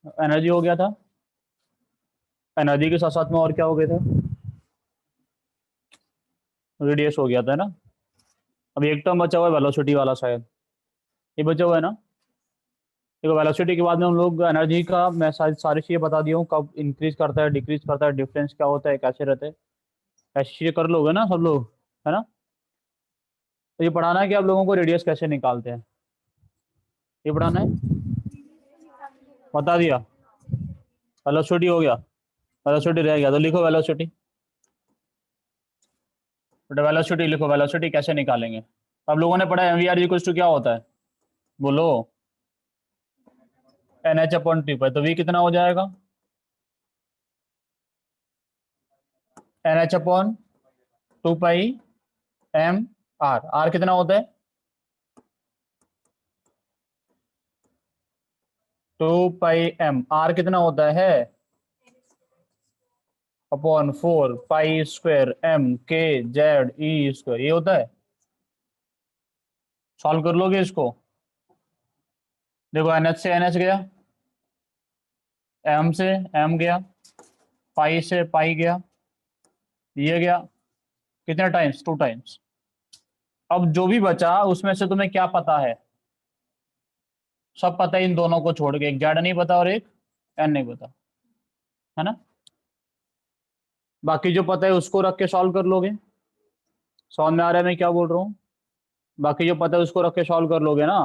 Energy हो गया था, एनर्जी के साथ साथ में और क्या हो गया था, रेडियस हो गया था, है ना। अब एक टर्म बचा हुआ है वेलोसिटी वाला शायद, ये बचा हुआ है ना। देखो वेलोसिटी के बाद में हम लोग एनर्जी का मैं सारी सारी चीज़ें बता दिया हूँ, कब इंक्रीज करता है डिक्रीज करता है, डिफरेंस क्या होता है, कैसे रहते हैं, ऐसी चीज़ें कर लोगे ना सब लोग, है ना। तो ये पढ़ाना है कि आप लोगों को रेडियस कैसे निकालते हैं, ये पढ़ाना है, बता दिया। वेलोसिटी हो गया, वेलोसिटी रह गया तो लिखो वेलोसिटी, बेटा वेलोसिटी लिखो, वेलोसिटी कैसे निकालेंगे। आप लोगों ने पढ़ा m v r equals to क्या होता है, बोलो, एन एच अपॉन टी पर, तो वी कितना हो जाएगा, n h upon 2 pi m r, r कितना होता है, 2 पाई एम, आर कितना होता है, अपॉन 4 पाई स्क्वायर एम के जेड ई स्क्वायर, ये होता है। सॉल्व कर लोगे इसको, देखो एन एच से एन एच गया, एम से एम गया, पाई से पाई गया, ये गया, कितने टाइम्स, 2 टाइम्स। अब जो भी बचा उसमें से तुम्हें क्या पता है, सब पता है इन दोनों को छोड़ के, एक जेड नहीं पता और एक एन नहीं पता, है ना। बाकी जो पता है उसको रख के सॉल्व कर लोगे, समझ में आ रहा है मैं क्या बोल रहा हूँ। बाकी जो पता है उसको रख के सॉल्व कर लोगे ना,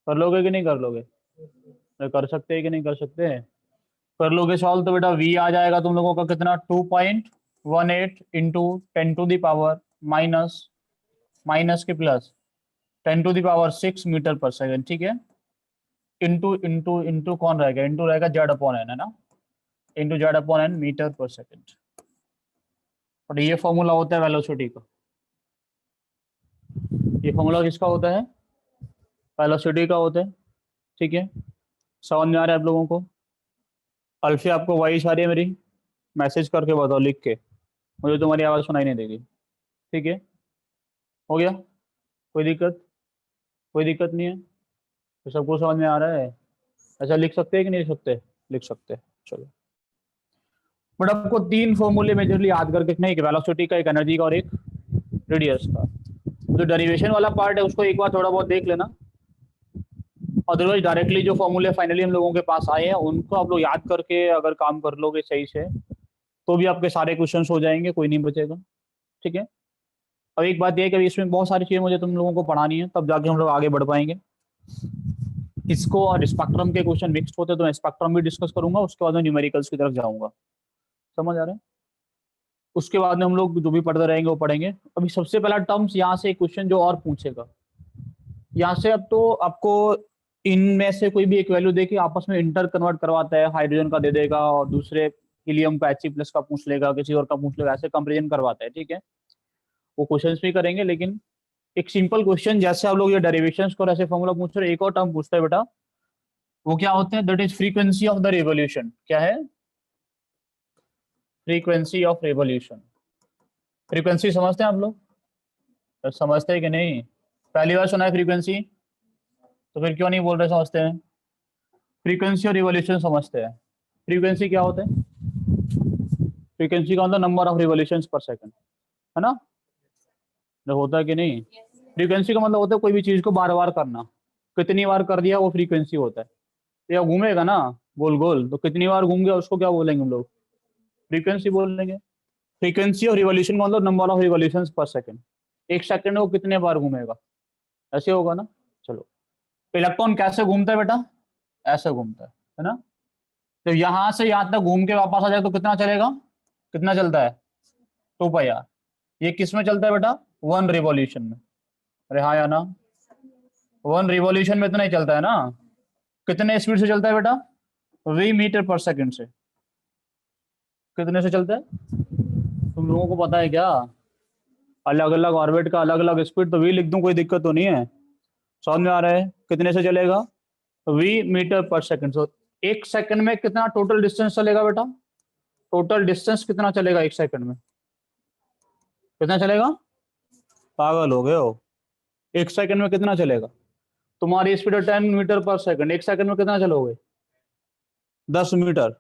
कर लोगे कि नहीं कर लोगे, तो कर सकते हैं कि नहीं कर सकते, कर लोगे सॉल्व तो बेटा वी आ जाएगा तुम लोगों का कितना, 2.18 into 10 to the power minus, minus के plus 10 to the power 6 metre per second, ठीक है। इंटू इंटू इंटू कौन रहेगा, इंटू रहेगा जेड अपॉन एन, है ना, into z upon n metre per second. और ये फॉर्मूला होता है वेलोसिटी का, ये फॉर्मूला किसका होता है, वेलोसिटी का होता है, ठीक है। समझ में आ रहा है आप लोगों को। अल्फी आपको वॉइस आ रही है मेरी, मैसेज करके बताओ लिख के, मुझे तुम्हारी आवाज़ सुनाई नहीं देगी, ठीक है। हो गया, कोई दिक्कत, कोई दिक्कत नहीं है, तो सबको समझ में आ रहा है। ऐसा लिख सकते हैं कि नहीं लिख सकते, लिख सकते हैं, चलो। बट आपको 3 फॉर्मूले मेजरली याद करके, नहीं, एक वेलोसिटी का, एक एनर्जी का और एक रेडियस का। जो डेरिवेशन वाला पार्ट है उसको एक बार थोड़ा बहुत देख लेना, अदरवाइज डायरेक्टली जो फॉर्मूले फाइनली हम लोगों के पास आए हैं उनको आप लोग याद करके अगर काम कर लोगे सही से, तो भी आपके सारे क्वेश्चंस हो जाएंगे, कोई नहीं बचेगा, ठीक है। अब एक बात यह है कि इसमें बहुत सारी चीज़ें मुझे तुम लोगों को पढ़ानी है, तब जाके हम लोग आगे बढ़ पाएंगे। इसको और स्पेक्ट्रम के क्वेश्चन मिक्स होते तो मैं स्पेक्ट्रम भी डिस्कस करूंगा, उसके बाद में न्यूमेरिकल्स की तरफ जाऊंगा, समझ आ रहा है। उसके बाद में हम लोग जो भी पढ़ते रहेंगे वो पढ़ेंगे। अभी सबसे पहला टर्म्स यहाँ से क्वेश्चन जो और पूछेगा, यहाँ से अब तो आपको इनमें से कोई भी एक वैल्यू दे के आपस में इंटर कन्वर्ट करवाता है, हाइड्रोजन का दे देगा और दूसरे हीलियम का He+ का पूछ लेगा, किसी और का पूछ लेगा, ऐसे कंपेरिजन करवाता है, ठीक है। वो क्वेश्चंस भी करेंगे, लेकिन एक सिंपल क्वेश्चन जैसे आप लोग ये डेरिवेशंस को ऐसे फॉर्मूला पूछ रहे, एक और टर्म पूछता है बेटा, वो क्या होते हैं, that is frequency of the revolution, क्या है, फ्रीक्वेंसी ऑफ रिवॉल्यूशन। फ्रीक्वेंसी समझते हैं आप लोग, तो समझते हैं कि नहीं, पहली बार सुना है फ्रीक्वेंसी, तो फिर क्यों नहीं बोल रहे समझते हैं। फ्रीक्वेंसी और रिवॉल्यूशन समझते हैं। फ्रीक्वेंसी क्या होता है, फ्रीक्वेंसी का मतलब नंबर ऑफ रिवॉल्यूशंस पर सेकंड, है ना, जो होता है कि नहीं। फ्रीक्वेंसी का मतलब होता है कोई भी चीज को बार बार करना, कितनी बार कर दिया वो फ्रीक्वेंसी होता है। तो या घूमेगा ना गोल गोल, तो कितनी बार घूम गया उसको क्या बोलेंगे हम लोग, फ्रीक्वेंसी बोलेंगे। फ्रीक्वेंसी और रिवॉल्यूशन का मतलब नंबर ऑफ रिवॉल्यूशंस पर सेकंड, एक सेकंड में वो कितने बार घूमेगा, ऐसे होगा ना। चलो, इलेक्ट्रॉन कैसे घूमता है बेटा, ऐसे घूमता है ना। तो यहां से यहां तक घूम के वापस आ जाए तो कितना चलेगा, कितना चलता है, 2 पाई आर। ये किस में चलता है बेटा, 1 रिवॉल्यूशन में, अरे हाँ या ना, 1 रिवॉल्यूशन में इतना ही चलता है ना। कितने स्पीड से चलता है बेटा, V मीटर पर सेकंड से, कितने से चलता है, तुम लोगों को पता है क्या, अलग अलग ऑर्बिट का अलग अलग स्पीड, तो V लिख दूं कोई दिक्कत तो नहीं है, समझ में आ रहा है, कितने से चलेगा, V मीटर पर सेकंड। तो एक सेकंड में कितना टोटल डिस्टेंस चलेगा बेटा, टोटल डिस्टेंस कितना चलेगा एक सेकंड में, कितना चलेगा, पागल हो गए हो, एक सेकंड में कितना चलेगा, तुम्हारी स्पीड है 10 मीटर पर सेकंड, एक सेकंड में कितना चलोगे, 10 मीटर,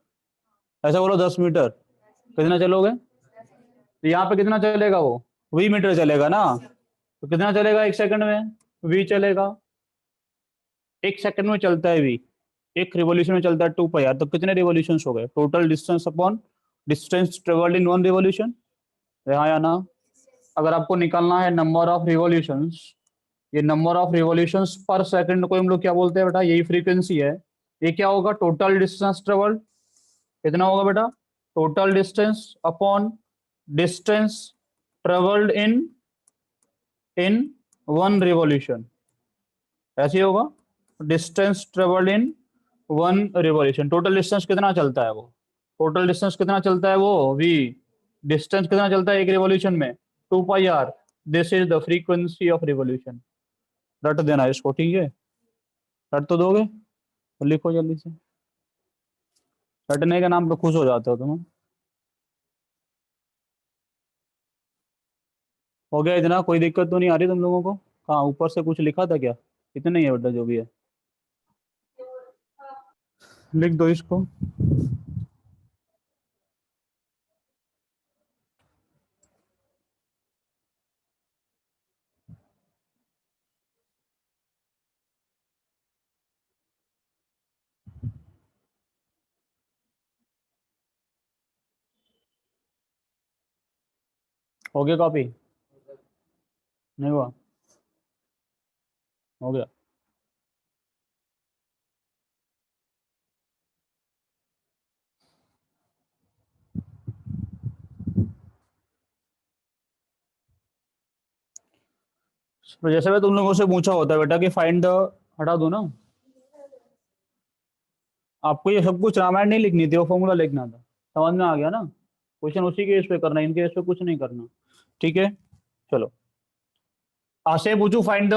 ऐसा बोलो 10 मीटर। कितना चलोगे? तो यहाँ पे कितना चलेगा वो? 20 मीटर चलेगा ना। तो कितना चलेगा 1 सेकंड में? वी चलेगा। 1 सेकंड में चलता है वी। एक रिवॉल्यूशन में चलता है 2 पाई आर। तो कितने रिवॉल्यूशन हो गए? Total distance upon distance travelled in 1 revolution. हाँ या ना? अगर आपको निकालना है नंबर ऑफ रिवॉल्यूशंस, ये नंबर ऑफ रिवॉल्यूशंस पर सेकंड को हम लोग क्या बोलते हैं बेटा? यही फ्रीक्वेंसी है। ये क्या होगा? Total distance travelled. कितना होगा बेटा? Total distance upon distance travelled in in 1 revolution. ऐसे ही होगा। Distance travelled in 1 revolution. Total distance कितना चलता है वो? टोटल डिस्टेंस कितना चलता है वो? वी। डिस्टेंस कितना चलता है एक रिवॉल्यूशन में? 2 pi r. This is the frequency of revolution. रट देना इसको, ठीक है? रट तो दोगे? तो लिखो जल्दी से। रटने के नाम पे खुश हो जाते हो तुम। हो गया इतना? कोई दिक्कत तो नहीं आ रही तुम लोगों को? हाँ, ऊपर से कुछ लिखा था क्या? इतना ही है बेटा, जो भी है लिख दो इसको। हो गया कॉपी? नहीं हुआ? हो गया। तो जैसे मैं तुम लोगों से पूछा होता है बेटा कि फाइंड द, हटा दो ना। आपको ये सब कुछ रामायण नहीं लिखनी थी, वो फॉर्मूला लिखना था। समझ में आ गया ना? क्वेश्चन उसी के इस पे करना है, इनके इस पे कुछ नहीं करना। ठीक है, चलो। आशय पूछू, find the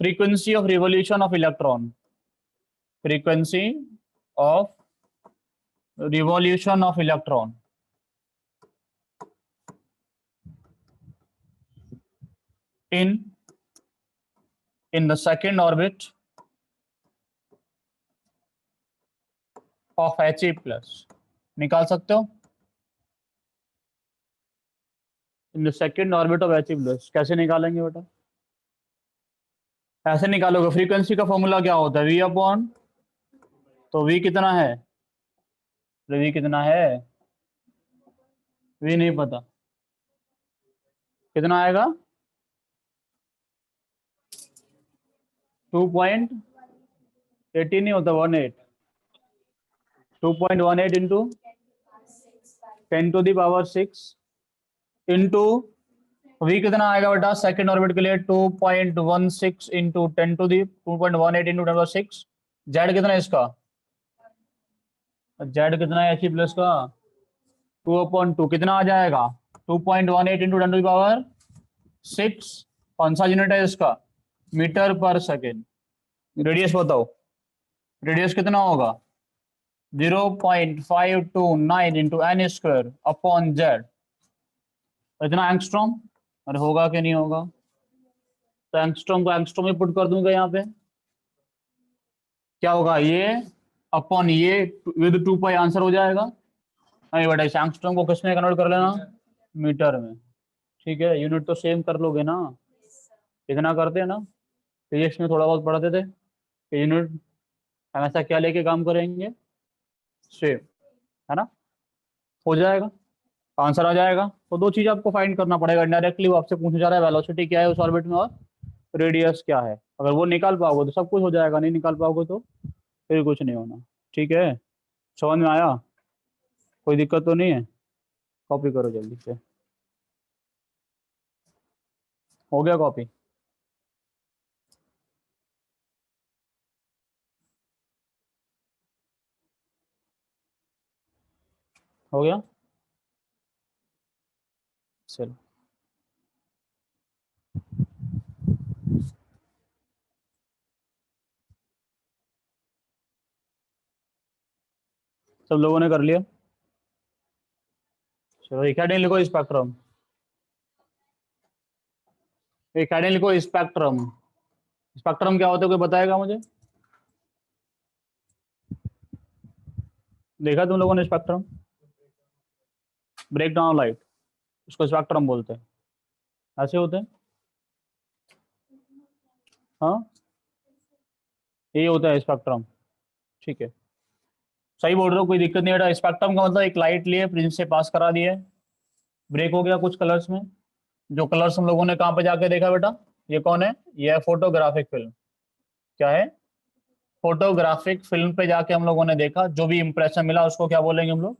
frequency of revolution of electron. Frequency of revolution of electron in in the second orbit of He+। निकाल सकते हो? In the second orbit of He+। कैसे निकालेंगे बेटा? ऐसे निकालोगे। फ्रीक्वेंसी का फॉर्मूला क्या होता है? वी अपॉन, तो वी कितना है? वी कितना है? वी नहीं पता। कितना आएगा? 2.18 नहीं होता, 18। 2.18 इंटू 10⁻6 इंटू वी कितना आएगा बेटा सेकंड ऑर्बिट के लिए? 2.16 इंटू 2.18 इंटू 10⁻6। जेड कितना है इसका? जेड कितना है He+ का? 2/2 कितना आ जाएगा? 2.18 इंटू 10⁻6। कौन सा यूनिट है इसका? Metre per second. रेडियस बताओ। रेडियस कितना होगा? 0.529 into n square upon z. इतना एंगस्ट्रॉम। अरे होगा कि नहीं होगा? तो एंगस्ट्रॉम को एंगस्ट्रॉम में पुट कर दूंगा यहाँ पे। क्या होगा ये अपॉन ये विद 2 पाई आंसर हो जाएगा। नहीं बेटा, इस एंगस्ट्रॉम को किस में कन्वर्ट कर लेना? मीटर में। ठीक है, यूनिट तो सेम कर लोगे ना? इतना करते हैं ना, फिजिक्स में थोड़ा बहुत पढ़ते थे। यूनिट हमेशा क्या लेके काम करेंगे? सेम। है ना? हो जाएगा, आंसर आ जाएगा। तो दो चीज आपको फाइंड करना पड़ेगा डायरेक्टली। वो आपसे पूछा जा रहा है वेलोसिटी क्या है उस ऑर्बिट में, और रेडियस क्या है। अगर वो निकाल पाओगे तो सब कुछ हो जाएगा, नहीं निकाल पाओगे तो फिर कुछ नहीं होना। ठीक है, समझ में आया? कोई दिक्कत तो नहीं है? कॉपी करो जल्दी से। हो गया कॉपी? हो गया, चलो। सब लोगों ने कर लिया? चलो, एक हेडिंग लिखो स्पेक्ट्रम। एक हेडिंग लिखो स्पेक्ट्रम। स्पेक्ट्रम क्या होता है, कोई बताएगा मुझे? देखा तुम लोगों ने स्पेक्ट्रम? ब्रेक डाउन लाइट, उसको स्पेक्ट्रम बोलते हैं। ऐसे होते हैं। हाँ, ये होता है स्पेक्ट्रम। ठीक है, सही बोल रहे हो, कोई दिक्कत नहीं बेटा। स्पेक्ट्रम का मतलब एक लाइट लिए, प्रिंस से पास करा दिए, ब्रेक हो गया कुछ कलर्स में। जो कलर्स हम लोगों ने कहाँ पे जाके देखा बेटा? ये कौन है? ये है फोटोग्राफिक फिल्म। क्या है? फोटोग्राफिक फिल्म पे जाके हम लोगों ने देखा, जो भी इंप्रेशन मिला उसको क्या बोलेंगे हम लोग?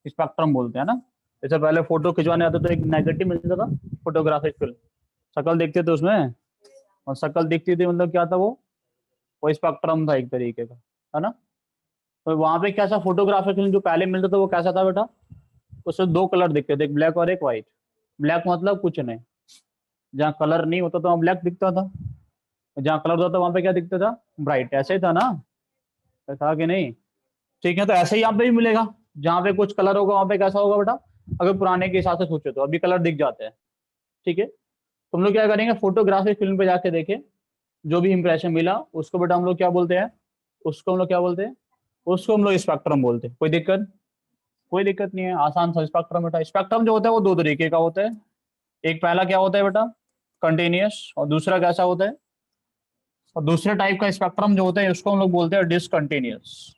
स्पेक्ट्रम बोलते हैं ना। जैसे पहले फोटो खिंचवाने आते तो एक नेगेटिव मिलता था, फोटोग्राफिक फिल्म, शक्ल देखते थे उसमें, और शक्ल दिखती थी मतलब क्या था वो स्पेक्ट्रम था एक तरीके का, है ना। तो वहां पे कैसा फोटोग्राफिक फिल्म जो पहले मिलता था वो कैसा था बेटा? उसमें दो कलर दिखते थे, एक ब्लैक और एक व्हाइट। ब्लैक मतलब कुछ नहीं, जहाँ कलर नहीं होता था वहाँ ब्लैक दिखता था, जहाँ कलर होता था वहां पे क्या दिखता था? ब्राइट। ऐसे ही था ना? था कि नहीं? ठीक है, तो ऐसे ही यहाँ पे भी मिलेगा। जहाँ पे कुछ कलर होगा वहां पे कैसा होगा बेटा? अगर पुराने के हिसाब से सोचो तो अभी कलर दिख जाते हैं। ठीक है, तुम लोग क्या करेंगे, फोटोग्राफिक फिल्म पे जाके देखे, जो भी इंप्रेशन मिला उसको बेटा हम लोग क्या बोलते हैं? उसको हम लोग क्या बोलते हैं? उसको हम लोग स्पेक्ट्रम बोलते हैं। कोई दिक्कत? कोई दिक्कत नहीं है, आसान सा स्पेक्ट्रम बेटा। स्पेक्ट्रम जो होता है वो दो तरीके का होता है। एक पहला क्या होता है बेटा? कंटिन्यूअस। और दूसरा कैसा होता है? और दूसरे टाइप का स्पेक्ट्रम जो होता है उसको हम लोग बोलते हैं डिसकंटिन्यूअस।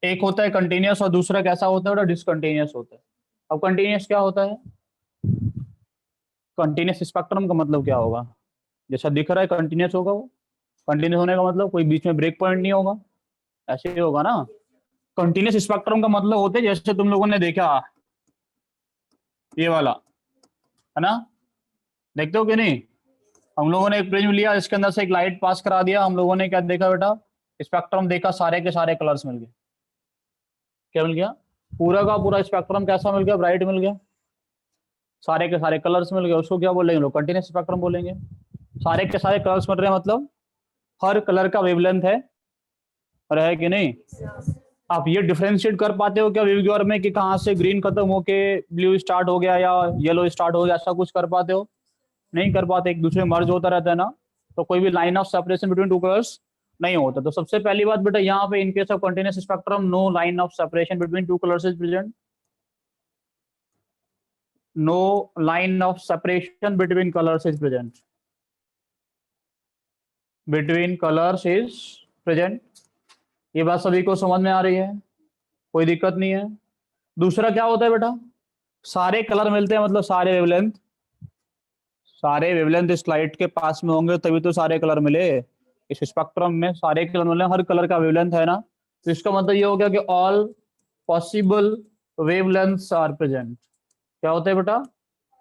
एक होता है कंटिन्यूअस और दूसरा कैसा होता है बेटा? डिसकंटिन्यूअस होता है। अब कंटिन्यूअस क्या होता है? कंटिन्यूअस स्पेक्ट्रम का मतलब क्या होगा? जैसा दिख रहा है कंटिन्यूअस होगा वो। कंटिन्यूअस होने का मतलब कोई बीच में ब्रेक पॉइंट नहीं होगा, ऐसे ही होगा ना। कंटिन्यूअस स्पेक्ट्रम का मतलब होता है जैसे तुम लोगों ने देखा ये वाला, है ना। देखते हो कि नहीं? हम लोगों ने एक प्रिज्म लिया, इसके अंदर से एक लाइट पास करा दिया, हम लोगों ने क्या देखा बेटा? स्पेक्ट्रम देखा, सारे के सारे कलर्स मिल गए। क्या मिल गया? पूरा का पूरा स्पेक्ट्रम कैसा मिल गया? ब्राइट मिल गया। सारे के सारे कलर्स मिल गए, उसको क्या बोलेंगे लोग? कंटिन्यूस स्पेक्ट्रम बोलेंगे। सारे के सारे कलर्स मिल रहे हैं मतलब हर कलर का वेवलेंथ है, और है कि नहीं? आप ये डिफरेंशिएट कर पाते हो क्या वेव में कि कहाँ से ग्रीन खत्म होके ब्लू स्टार्ट हो गया या येलो स्टार्ट हो गया? ऐसा कुछ कर पाते हो? नहीं कर पाते, एक दूसरे में मर्ज होता रहता है ना। तो कोई भी line of separation between two colours नहीं होता। तो सबसे पहली बात बेटा, यहाँ पे in case of continuous spectrum no line of separation between two colours is present. No line of separation between colours is present. Between colours is present. ये बात सभी को समझ में आ रही है? कोई दिक्कत नहीं है। दूसरा क्या होता है बेटा? सारे कलर मिलते हैं मतलब सारे वेवलेंथ इस लाइट के पास में होंगे तभी तो सारे कलर मिले। इस स्पेक्ट्रम में सारे कलर मिले, हर कलर का वेवलेंथ है ना। तो इसका मतलब ये हो गया कि all possible wavelengths are present. क्या होता है बेटा?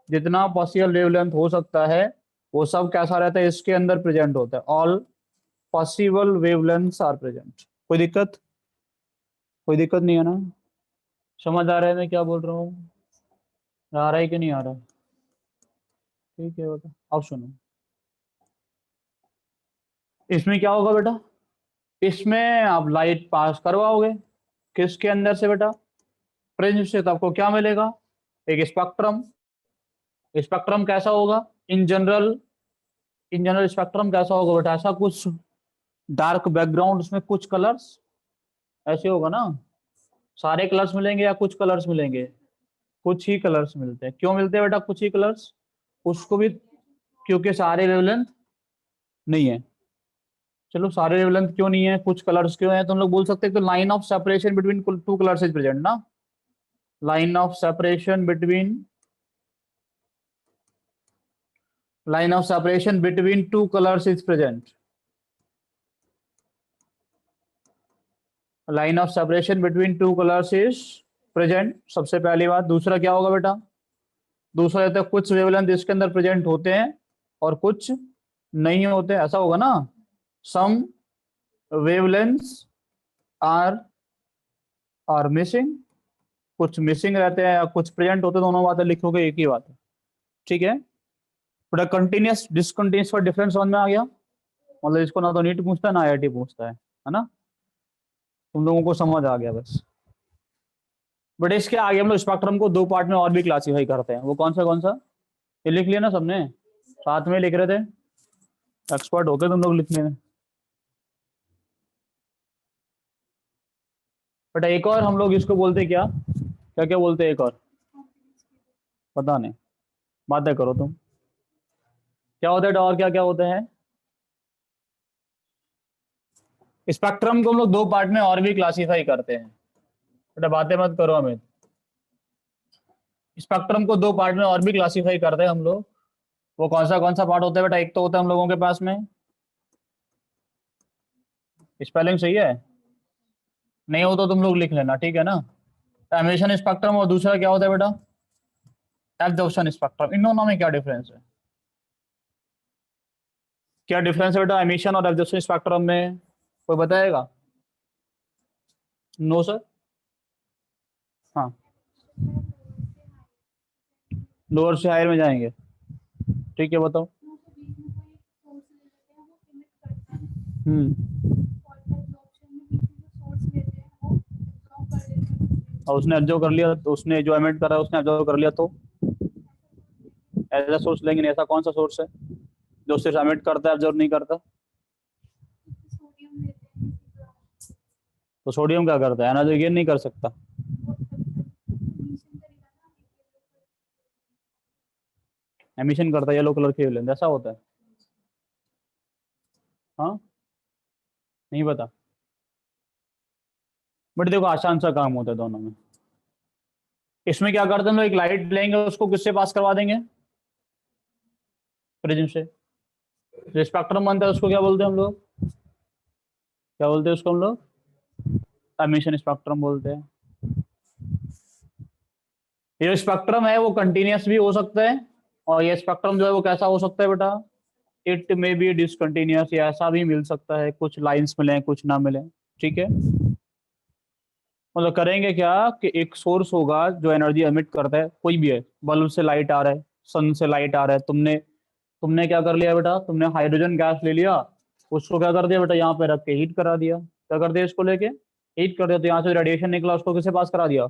जितना पॉसिबल वेवलेंथ हो सकता है वो सब कैसा रहता है? इसके अंदर प्रेजेंट होता है। All possible wavelengths are present. कोई दिक्कत? कोई दिक्कत नहीं है ना? समझ आ रहा है मैं क्या बोल रहा हूँ? आ रहा है कि नहीं आ रहा? ठीक है बेटा, अब सुनो। इसमें क्या होगा बेटा? इसमें आप लाइट पास करवाओगे किसके अंदर से बेटा? प्रिज्म से। तो आपको क्या मिलेगा? एक स्पेक्ट्रम। स्पेक्ट्रम कैसा होगा? In general, in general spectrum कैसा होगा बेटा? ऐसा कुछ डार्क बैकग्राउंड, उसमें कुछ कलर्स, ऐसे होगा ना। सारे कलर्स मिलेंगे या कुछ कलर्स मिलेंगे? कुछ ही कलर्स मिलते हैं। क्यों मिलते हैं बेटा कुछ ही कलर्स? उसको भी क्योंकि सारे वेवलेंथ नहीं है। चलो, सारे वेवलेंथ क्यों नहीं है, कुछ कलर्स क्यों है, तो हम लोग बोल सकते हैं तो line of separation between two colours is present ना। Line of separation between, line of separation between two colours is present. Line of separation between two colours is present, सबसे पहली बात। दूसरा क्या होगा बेटा? दूसरा रहता है कुछ वेवलेंथ इसके अंदर प्रेजेंट होते हैं और कुछ नहीं होते, ऐसा होगा ना। सम वेवलेंथ्स आर आर मिसिंग, कुछ मिसिंग रहते हैं या कुछ प्रेजेंट होते हैं, दोनों बातें लिखोगे एक ही बात है। ठीक है, थोड़ा कंटिन्यूस डिसकंटिन्यूस का डिफरेंस समझ में आ गया? मतलब इसको ना तो नीट पूछता है ना आईआईटी पूछता है ना। तुम लोगों को समझ आ गया बस। बट इसके आगे हम लोग स्पेक्ट्रम को दो पार्ट में और भी क्लासीफाई करते हैं। वो कौन सा? ये लिख लिया ना सबने? साथ में लिख रहे थे, एक्सपर्ट होते तुम लोग लिखने में। बेटा एक और हम लोग इसको बोलते क्या क्या क्या बोलते हैं एक और, पता नहीं, बातें करो तुम। क्या होता है बेटा और क्या क्या होते हैं? स्पेक्ट्रम को हम लोग दो पार्ट में और भी क्लासीफाई करते हैं। बेटा बातें मत करो हमें। स्पेक्ट्रम को दो पार्ट में और भी क्लासीफाई करते हैं हम लोग। वो कौन सा पार्ट होता है बेटा? एक तो होता है हम लोगों के पास में, स्पेलिंग सही है? नहीं हो तो तुम लोग लिख लेना, ठीक है ना? एमिशन स्पेक्ट्रम और दूसरा क्या होता है बेटा? Absorption spectrum. इन दोनों में क्या डिफरेंस है? क्या डिफरेंस है बेटा एमिशन और एब्जॉर्प्शन स्पेक्ट्रम में? कोई बताएगा? No sir. हाँ, लोअर से हायर में जाएंगे, ठीक है बताओ। और उसने एब्जॉर्व कर लिया तो उसने जो एमिट करा उसने एब्जॉर्व कर लिया तो एज अ सोर्स लेंगे। ऐसा कौन सा सोर्स है जो सिर्फ एमिट करता है एब्जॉर्व नहीं करता? तो सोडियम क्या करता है? एनर्जी गेन नहीं कर सकता। एमिशन करता है येलो कलर की वेवलेंथ, ऐसा होता है? हाँ, नहीं पता। बट देखो आसान सा काम होता है दोनों में। इसमें क्या करते हैं हम लोग, एक लाइट लेंगे उसको किससे पास करवा देंगे? प्रिज्म से। जो स्पेक्ट्रम बनता है उसको क्या बोलते हैं हम लोग? क्या बोलते हैं उसको हम लोग? एमिशन स्पेक्ट्रम बोलते हैं। ये जो स्पेक्ट्रम है वो कंटिन्यूस भी हो सकता है, और ये स्पेक्ट्रम जो है वो कैसा हो सकता है बेटा? इट मे बी डिसकंटिन्यूस, या ऐसा भी मिल सकता है, कुछ लाइंस मिले कुछ ना मिले, ठीक है। मतलब करेंगे क्या कि एक सोर्स होगा जो एनर्जी एमिट करता है, कोई भी है, बल्ब से लाइट आ रहा है, सन से लाइट आ रहा है, तुमने तुमने क्या कर लिया बेटा? तुमने हाइड्रोजन गैस ले लिया, उसको क्या कर दिया बेटा? यहाँ पे रख के हीट करा दिया। क्या कर दिया? इसको लेके हीट कर दिया, तो यहाँ से रेडिएशन निकला उसको किसे पास करा दिया?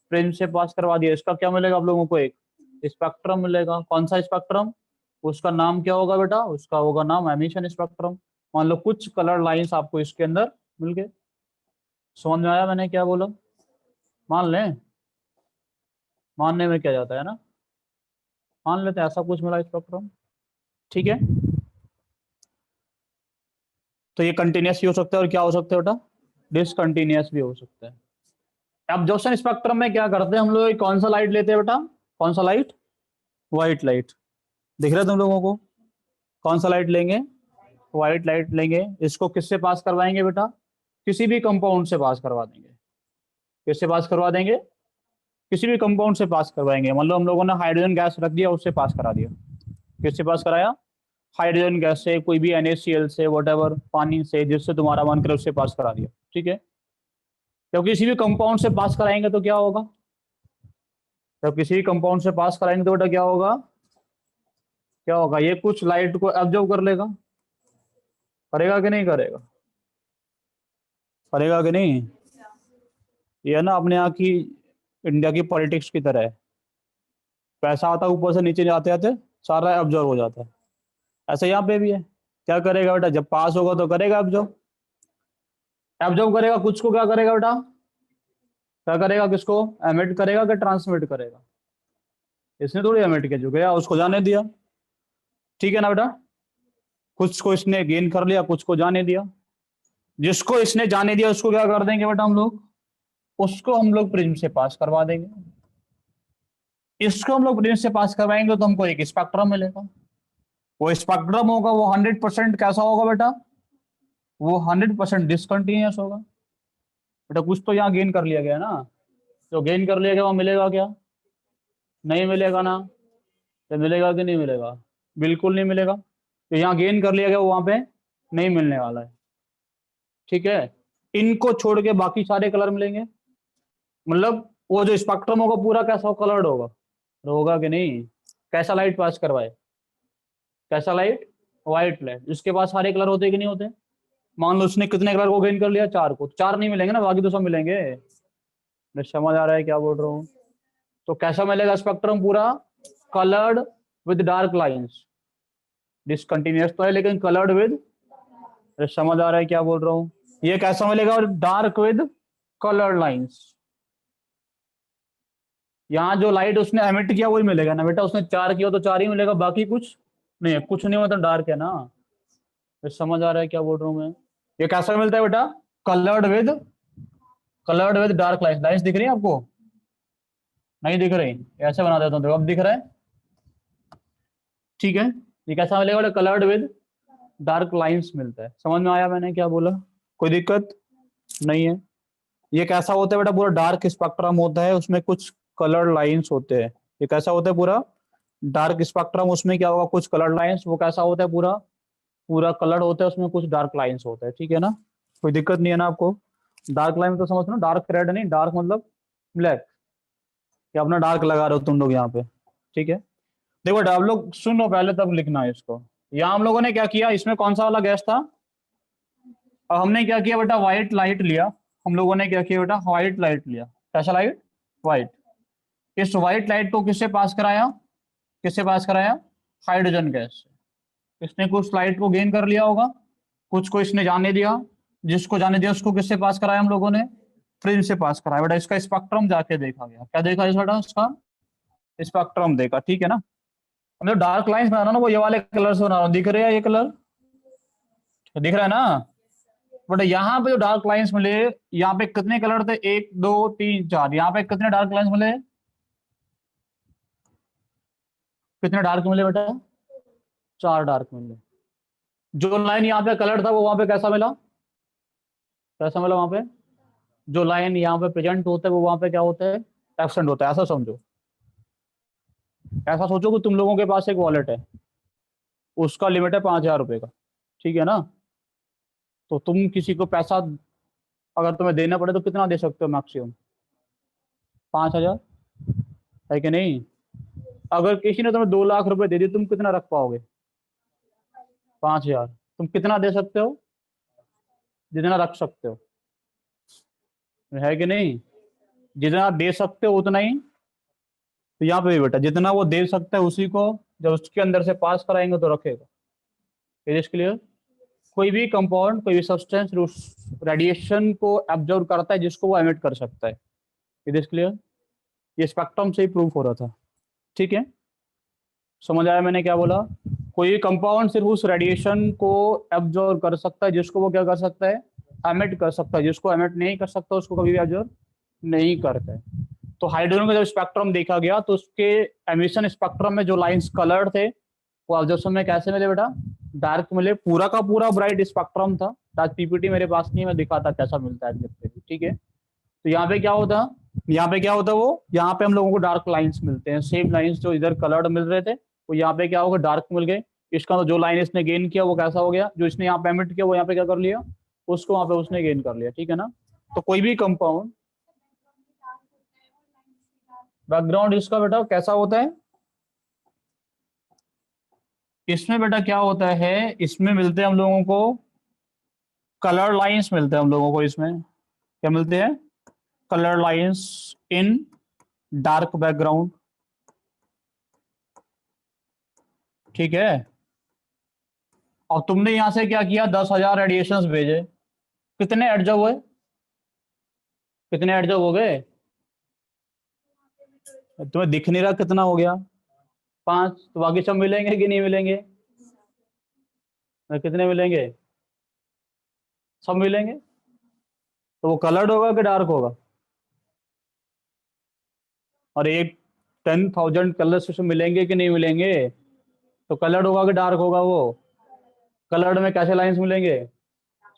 प्रिज्म से पास करवा दिया। इसका क्या मिलेगा आप लोगों को? एक स्पेक्ट्रम मिलेगा। कौन सा स्पेक्ट्रम? उसका नाम क्या होगा बेटा? उसका होगा नाम एमिशन स्पेक्ट्रम। मान लो कुछ कलर लाइंस आपको इसके अंदर मिल गए। समझ में आया मैंने क्या बोला? मान लें, मानने में क्या जाता है ना, मान लेते हैं ऐसा कुछ मिला स्पेक्ट्रम, ठीक है। तो ये कंटिन्यूस भी हो सकता है और क्या हो सकता है बेटा? डिसकंटिन्यूस भी हो सकता है। एब्जॉर्प्शन स्पेक्ट्रम में क्या करते हैं हम लोग? कौन सा लाइट लेते हैं बेटा? कौन सा लाइट? White light. दिख रहा है तुम लोगों को? कौन सा लाइट लेंगे? व्हाइट लाइट लेंगे। इसको किससे पास करवाएंगे बेटा? किसी भी कंपाउंड से पास करवा देंगे। किससे पास करवा देंगे? किसी भी कंपाउंड से पास करवाएंगे। मतलब हम लोगों ने हाइड्रोजन गैस रख दिया, उससे पास करा दिया। किससे पास कराया? हाइड्रोजन गैस से, कोई भी NaCl से, वट पानी से, जिससे तुम्हारा मन करे उससे पास करा दिया, ठीक है। जब किसी भी कंपाउंड से पास कराएंगे तो क्या होगा? जब किसी भी कंपाउंड से पास कराएंगे तो बेटा क्या होगा? क्या होगा? ये कुछ लाइट को एब्जॉर्ब कर लेगा। करेगा कि नहीं करेगा? करेगा कि नहीं? ये है ना अपने यहाँ की इंडिया की पॉलिटिक्स की तरह है। पैसा आता है ऊपर से, नीचे जाते जाते सारा एब्जॉर्ब हो जाता है। ऐसे यहाँ पे भी है। क्या करेगा बेटा? जब पास होगा तो करेगा एब्जॉर्ब। एब्जॉर्ब करेगा कुछ को, क्या करेगा बेटा? क्या करेगा? किसको एमिट करेगा कि ट्रांसमिट करेगा? इसने थोड़ी एमिट किया, जो गया उसको जाने दिया, ठीक है ना बेटा। कुछ को इसने गेन कर लिया, कुछ को जाने दिया। जिसको इसने जाने दिया उसको क्या कर देंगे बेटा हम लोग? उसको हम लोग प्रिज्म से पास करवा देंगे। इसको हम लोग प्रिज्म से पास करवाएंगे तो हमको एक स्पेक्ट्रम मिलेगा। वो स्पेक्ट्रम होगा वो 100% कैसा होगा बेटा? वो 100% डिसकंटिन्यूस होगा। बेटा कुछ तो यहाँ गेन कर लिया गया ना, जो गेन कर लिया गया वो मिलेगा क्या? नहीं मिलेगा ना। तो मिलेगा कि नहीं मिलेगा? बिल्कुल नहीं मिलेगा। तो यहाँ गेन कर लिया गया वो वहां पे नहीं मिलने वाला है, ठीक है। इनको छोड़ के बाकी सारे कलर मिलेंगे। मतलब वो जो स्पेक्ट्रम होगा पूरा कैसा कलर्ड होगा? होगा कि नहीं? कैसा लाइट पास करवाए? कैसा लाइट? White light. उसके पास सारे कलर होते कि नहीं होते? मान लो उसने कितने कलर को गेन कर लिया? चार को। चार नहीं मिलेंगे ना, बाकी तो सब मिलेंगे। मैं समझ आ रहा है क्या बोल रहा हूँ? तो कैसा मिलेगा स्पेक्ट्रम? पूरा coloured with dark lines. Discontinuous तो है लेकिन कलर्ड विद, समझ आ रहा है क्या बोल रहा हूँ? ये कैसा मिलेगा? और डार्क विद कलर लाइंस। यहाँ जो लाइट उसने एमिट किया वही मिलेगा ना बेटा, उसने 4 किया तो 4 ही मिलेगा, बाकी कुछ नहीं है। कुछ नहीं मतलब डार्क है ना। ये समझ आ रहा है क्या बोल रहा हूँ मैं? ये कैसा मिलता है बेटा? Coloured with, coloured with dark lines. Lines दिख रही है आपको? नहीं दिख रही? ऐसे बना देता हूँ, देखो अब दिख रहा है। ठीक है, ये कैसा मिलेगा बेटा? कलर्ड विद डार्क लाइंस मिलता है। समझ में आया मैंने क्या बोला? कोई दिक्कत नहीं है। ये कैसा होता है बेटा? पूरा डार्क स्पेक्ट्रम होता है, उसमें कुछ कलर लाइंस होते हैं। ये कैसा होता है? पूरा डार्क स्पेक्ट्रम, उसमें क्या होगा? कुछ कलर लाइंस। वो कैसा होता है? पूरा पूरा कलर होता है, उसमें कुछ डार्क लाइंस होता है। ठीक है ना? कोई दिक्कत नहीं है ना आपको? डार्क लाइन तो समझ लो, डार्क रेड नहीं, डार्क मतलब ब्लैक। ये अपना डार्क लगा रहे हो तुम लोग यहाँ पे। ठीक है, देखो बेटा आप लोग सुन लो पहले तब लिखना है इसको। यहाँ हम लोगों ने क्या किया, इसमें कौन सा वाला गैस था? अब हमने क्या किया बेटा? व्हाइट लाइट लिया। हम लोगों ने क्या किया बेटा? व्हाइट लाइट लिया। कैसा लाइट? व्हाइट। इस व्हाइट लाइट को किससे पास कराया? किससे पास कराया? हाइड्रोजन गैस से। इसने कुछ लाइट को गेन कर लिया होगा, कुछ को इसने जाने दिया। जिसको जाने दिया उसको किससे पास कराया हम लोगों ने? फ्रिंज से पास कराया बेटा। इसका स्पेक्ट्रम जाके देखा गया। क्या देखा इस बेटा? इसका स्पेक्ट्रम देखा। ठीक है ना? मतलब डार्क लाइंस बना रहा हूं ना, वो ये वाले कलर से बना रहा हूँ। दिख रहे हैं ये कलर? दिख रहा है ना? बट यहाँ पे जो डार्क लाइंस मिले, यहाँ पे कितने कलर थे? 1 2 3 4। यहाँ पे कितने डार्क लाइंस मिले? कितने डार्क मिले बेटा? 4 डार्क मिले। जो लाइन यहाँ पे कलर था वो वहां पे कैसा मिला? कैसा मिला वहां पे? जो लाइन यहाँ पे प्रेजेंट होता है वो वहां पे क्या होता है? एब्सेंट होता है। ऐसा समझो। ऐसा सोचो कि तुम लोगों के पास एक वॉलेट है, उसका लिमिट है 5,000 रुपए का। ठीक है ना? तो तुम किसी को पैसा अगर तुम्हें देना पड़े तो कितना दे सकते हो मैक्सिमम? 5,000, है कि नहीं? अगर किसी ने तुम्हें 2 लाख रुपए दे दिए, तुम कितना रख पाओगे? 5,000। तुम कितना दे सकते हो? जितना रख सकते हो, है कि नहीं? जितना दे सकते हो उतना ही। तो यहाँ पे भी बेटा जितना वो दे सकता है उसी को जब उसके अंदर से पास कराएंगे तो रखेगा। It is clear? कोई भी कंपाउंड, कोई भी सब्सटेंस रेडिएशन को एब्जॉर्ब करता है जिसको वो एमिट कर सकता है। It is clear? ये स्पेक्ट्रम से ही प्रूफ हो रहा था। ठीक है, समझ आया मैंने क्या बोला? कोई कंपाउंड सिर्फ उस रेडिएशन को एब्जॉर्ब कर सकता है जिसको वो क्या कर सकता है? एमिट कर सकता है। जिसको एमिट नहीं कर सकता उसको कभी भी एब्जॉर्ब नहीं करता है। तो हाइड्रोजन का जब स्पेक्ट्रम देखा गया तो उसके एमिशन स्पेक्ट्रम में जो लाइंस कलर्ड थे वो ऑब्जर्वेशन में कैसे मिले बेटा? डार्क मिले। पूरा का पूरा ब्राइट स्पेक्ट्रम था। आज पीपीटी मेरे पास नहीं, मैं दिखाता कैसा मिलता है एग्जैक्टली। ठीक है, तो यहाँ पे क्या होता? यहाँ पे क्या होता? वो यहाँ पे हम लोगों को डार्क लाइंस मिलते हैं। सेम लाइंस जो इधर कलर्ड मिल रहे थे वो यहाँ पे क्या होगा? डार्क मिल गए। इसका तो जो लाइन इसने गेन किया वो कैसा हो गया? जो इसने यहाँ पे एमिट किया वो यहाँ पे क्या कर लिया? उसको वहां पे उसने गेन कर लिया। ठीक है ना? तो कोई भी कंपाउंड बैकग्राउंड इसका बेटा कैसा होता है? इसमें बेटा क्या होता है? इसमें मिलते हैं हम लोगों को कलर लाइंस मिलते हैं हम लोगों को। इसमें क्या मिलते हैं? Colour lines in dark background. ठीक है, और तुमने यहां से क्या किया? 10,000 रेडिएशंस भेजे। कितने एडजर्व हुए? कितने एडजर्व हो गए? तुम्हें दिख नहीं रहा कितना हो गया? 5। तो बाकी सब मिलेंगे कि नहीं मिलेंगे? कितने मिलेंगे? सब मिलेंगे। तो वो कलर्ड होगा कि डार्क होगा? और एक 10,000 कलर्स उसमें मिलेंगे कि नहीं मिलेंगे? तो कलर्ड होगा कि डार्क होगा? वो कलर्ड में कैसे लाइंस मिलेंगे?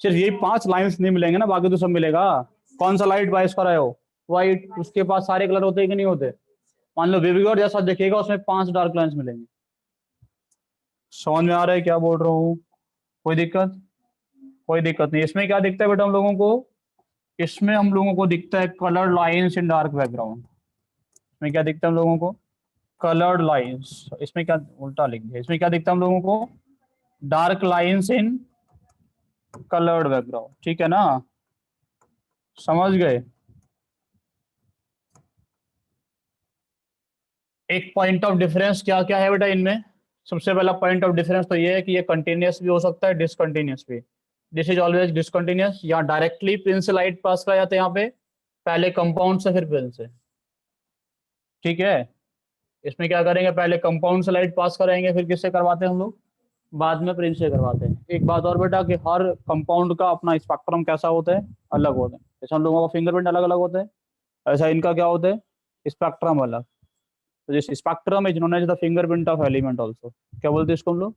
सिर्फ यही 5 लाइंस नहीं मिलेंगे ना, बाकी तो सब मिलेगा। कौन सा लाइट बायस कर रहे हो? व्हाइट। उसके पास सारे कलर होते हैं कि नहीं होते? मान लो बेबी जैसा दिखेगा, उसमें 5 डार्क लाइंस मिलेंगे। समझ में आ रहा है क्या बोल रहा हूँ? कोई दिक्कत? कोई दिक्कत नहीं। इसमें क्या दिखता है बेटा हम लोगों को? इसमें हम लोगों को दिखता है colour lines in dark background. इसमें क्या दिखता है हम लोगों को? Coloured lines. इसमें क्या उल्टा लिख दिया? इसमें क्या दिखता है हम लोगों को? Dark lines in coloured background. ठीक है ना? समझ गए? एक पॉइंट ऑफ डिफरेंस क्या क्या है बेटा इनमें? सबसे पहला पॉइंट ऑफ डिफरेंस तो ये है कि ये कंटिन्यूस भी हो सकता है, डिसकंटिन्यूस भी। This is always discontinuous. यहाँ डायरेक्टली पिन से लाइट पास करा जाता है यहाँ पे, पहले कंपाउंड से फिर पिन से, ठीक है। इसमें क्या करेंगे, पहले कंपाउंड से लाइट पास कराएंगे, फिर किससे करवाते हैं हम लोग, बाद में प्रिंट से करवाते हैं। एक बात और बेटा कि हर कंपाउंड का अपना स्पेक्ट्रम कैसा होता है, अलग होता है। जैसे हम लोगों का फिंगरप्रिंट अलग अलग होता है, ऐसा इनका क्या होता है, स्पेक्ट्रम अलग। तो जिस spectrum is known as the fingerprint of element also, क्या बोलते हैं इसको हम लोग,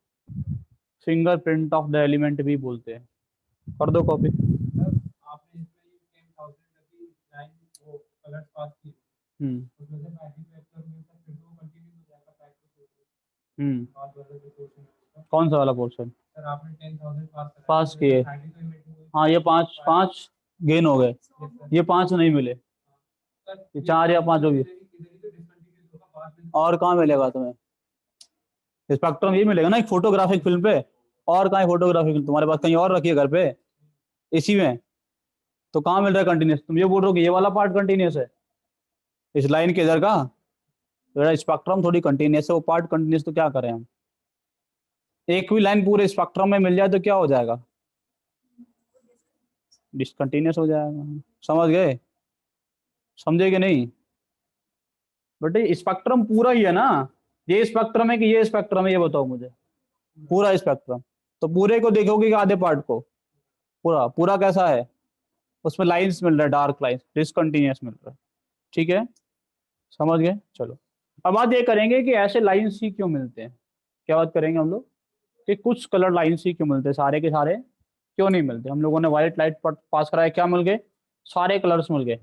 फिंगरप्रिंट ऑफ द एलिमेंट भी बोलते हैं। कर दो कॉपी। आपने इसमें ये 10,000 की लाइन वो कलर्स पास की, उसमें से मैजिक वेक्टर में से फिर तो कंटिन्यू हो जाएगा पैक तो पास वाला जो पोर्शन है उसका। कौन सा वाला पोर्शन सर आपने 10,000 पास किए? हाँ ये पांच पांच गेन हो गए, ये पांच नहीं मिले, ये 4 या 5 होगी। और कहाँ मिलेगा तुम्हें स्पेक्ट्रम, ये मिलेगा ना एक फोटोग्राफिक फिल्म पे। और कहाँ है फोटोग्राफिक फिल्म तुम्हारे पास, कहीं और रखी है घर पे, इसी में। तो कहाँ मिल रहा है कंटिन्यूस, तुम ये बोल रहे हो कि ये वाला पार्ट कंटिन्यूस है इस लाइन के इधर का, तो स्पेक्ट्रम थोड़ी कंटिन्यूस है, वो पार्ट कंटिन्यूस, तो क्या करें हम। एक भी लाइन पूरे स्पेक्ट्रम में मिल जाए तो क्या हो जाएगा, डिसकंटिन्यूस हो जाएगा। समझ गए, समझे कि नहीं बेटे, स्पेक्ट्रम पूरा ही है ना, ये स्पेक्ट्रम है कि ये स्पेक्ट्रम है, ये बताओ मुझे। पूरा स्पेक्ट्रम, तो पूरे को देखोगे कि आधे पार्ट को, पूरा पूरा कैसा है, उसमें लाइंस मिल रहा है, डार्क लाइंस, डिसकंटिन्यूस मिल रहा है, ठीक है। समझ गए, चलो। अब बात ये करेंगे कि ऐसे लाइंस ही क्यों मिलते हैं, क्या बात करेंगे हम लोग कि कुछ कलर लाइंस ही क्यों मिलते हैं, सारे के सारे क्यों नहीं मिलते। हम लोगों ने व्हाइट लाइट पर पास कराया, क्या मिल गए, सारे कलर्स मिल गए।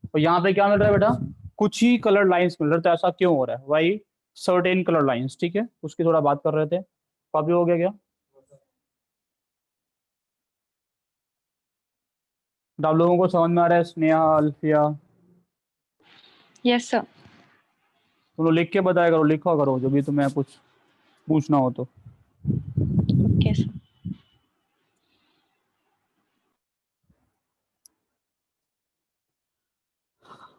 और यहाँ पे क्या मिल रहा है बेटा, कुछ ही कलर लाइंस मिल रहे हैं, तो ऐसा क्यों हो रहा है, वाई सर्टेन कलर लाइंस, ठीक है, उसकी थोड़ा बात कर रहे थे। कॉपी हो गया क्या, आप लोगों को समझ में आ रहा है, स्नेहा, अल्फिया? Yes sir. तुम लोग लिख के बताया करो, लिखा करो जो भी तुम्हें कुछ पूछना हो तो। Okay sir.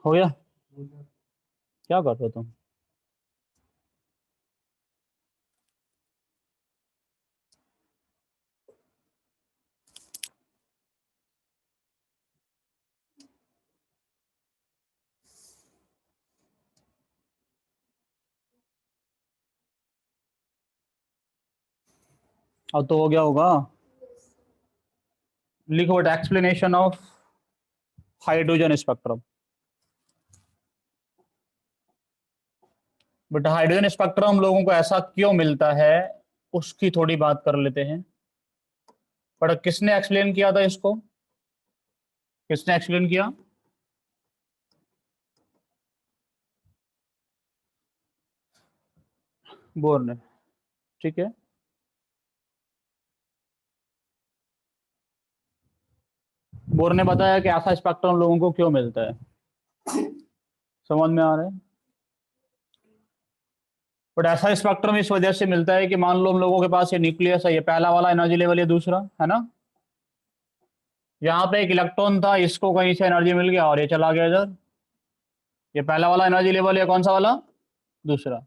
हो गया, क्या कर रहे हो तुम? अब तो हो गया होगा, लिखो बेटा, एक्सप्लेनेशन ऑफ हाइड्रोजन स्पेक्ट्रम। बेटा हाइड्रोजन स्पेक्ट्रम हम लोगों को ऐसा क्यों मिलता है, उसकी थोड़ी बात कर लेते हैं। बट किसने एक्सप्लेन किया था इसको, किसने एक्सप्लेन किया, बोर ने, ठीक है। बोर ने बताया कि ऐसा स्पेक्ट्रम लोगों को क्यों मिलता है, समझ में आ रहा है। बट ऐसा स्पेक्ट्रम इस वजह से मिलता है कि मान लो हम लोगों के पास ये न्यूक्लियस है, ये पहला वाला एनर्जी लेवल, ये दूसरा है ना, यहाँ पे एक इलेक्ट्रॉन था, इसको कहीं से एनर्जी मिल गया और ये चला गया इधर, ये पहला वाला एनर्जी लेवल है, कौन सा वाला, दूसरा।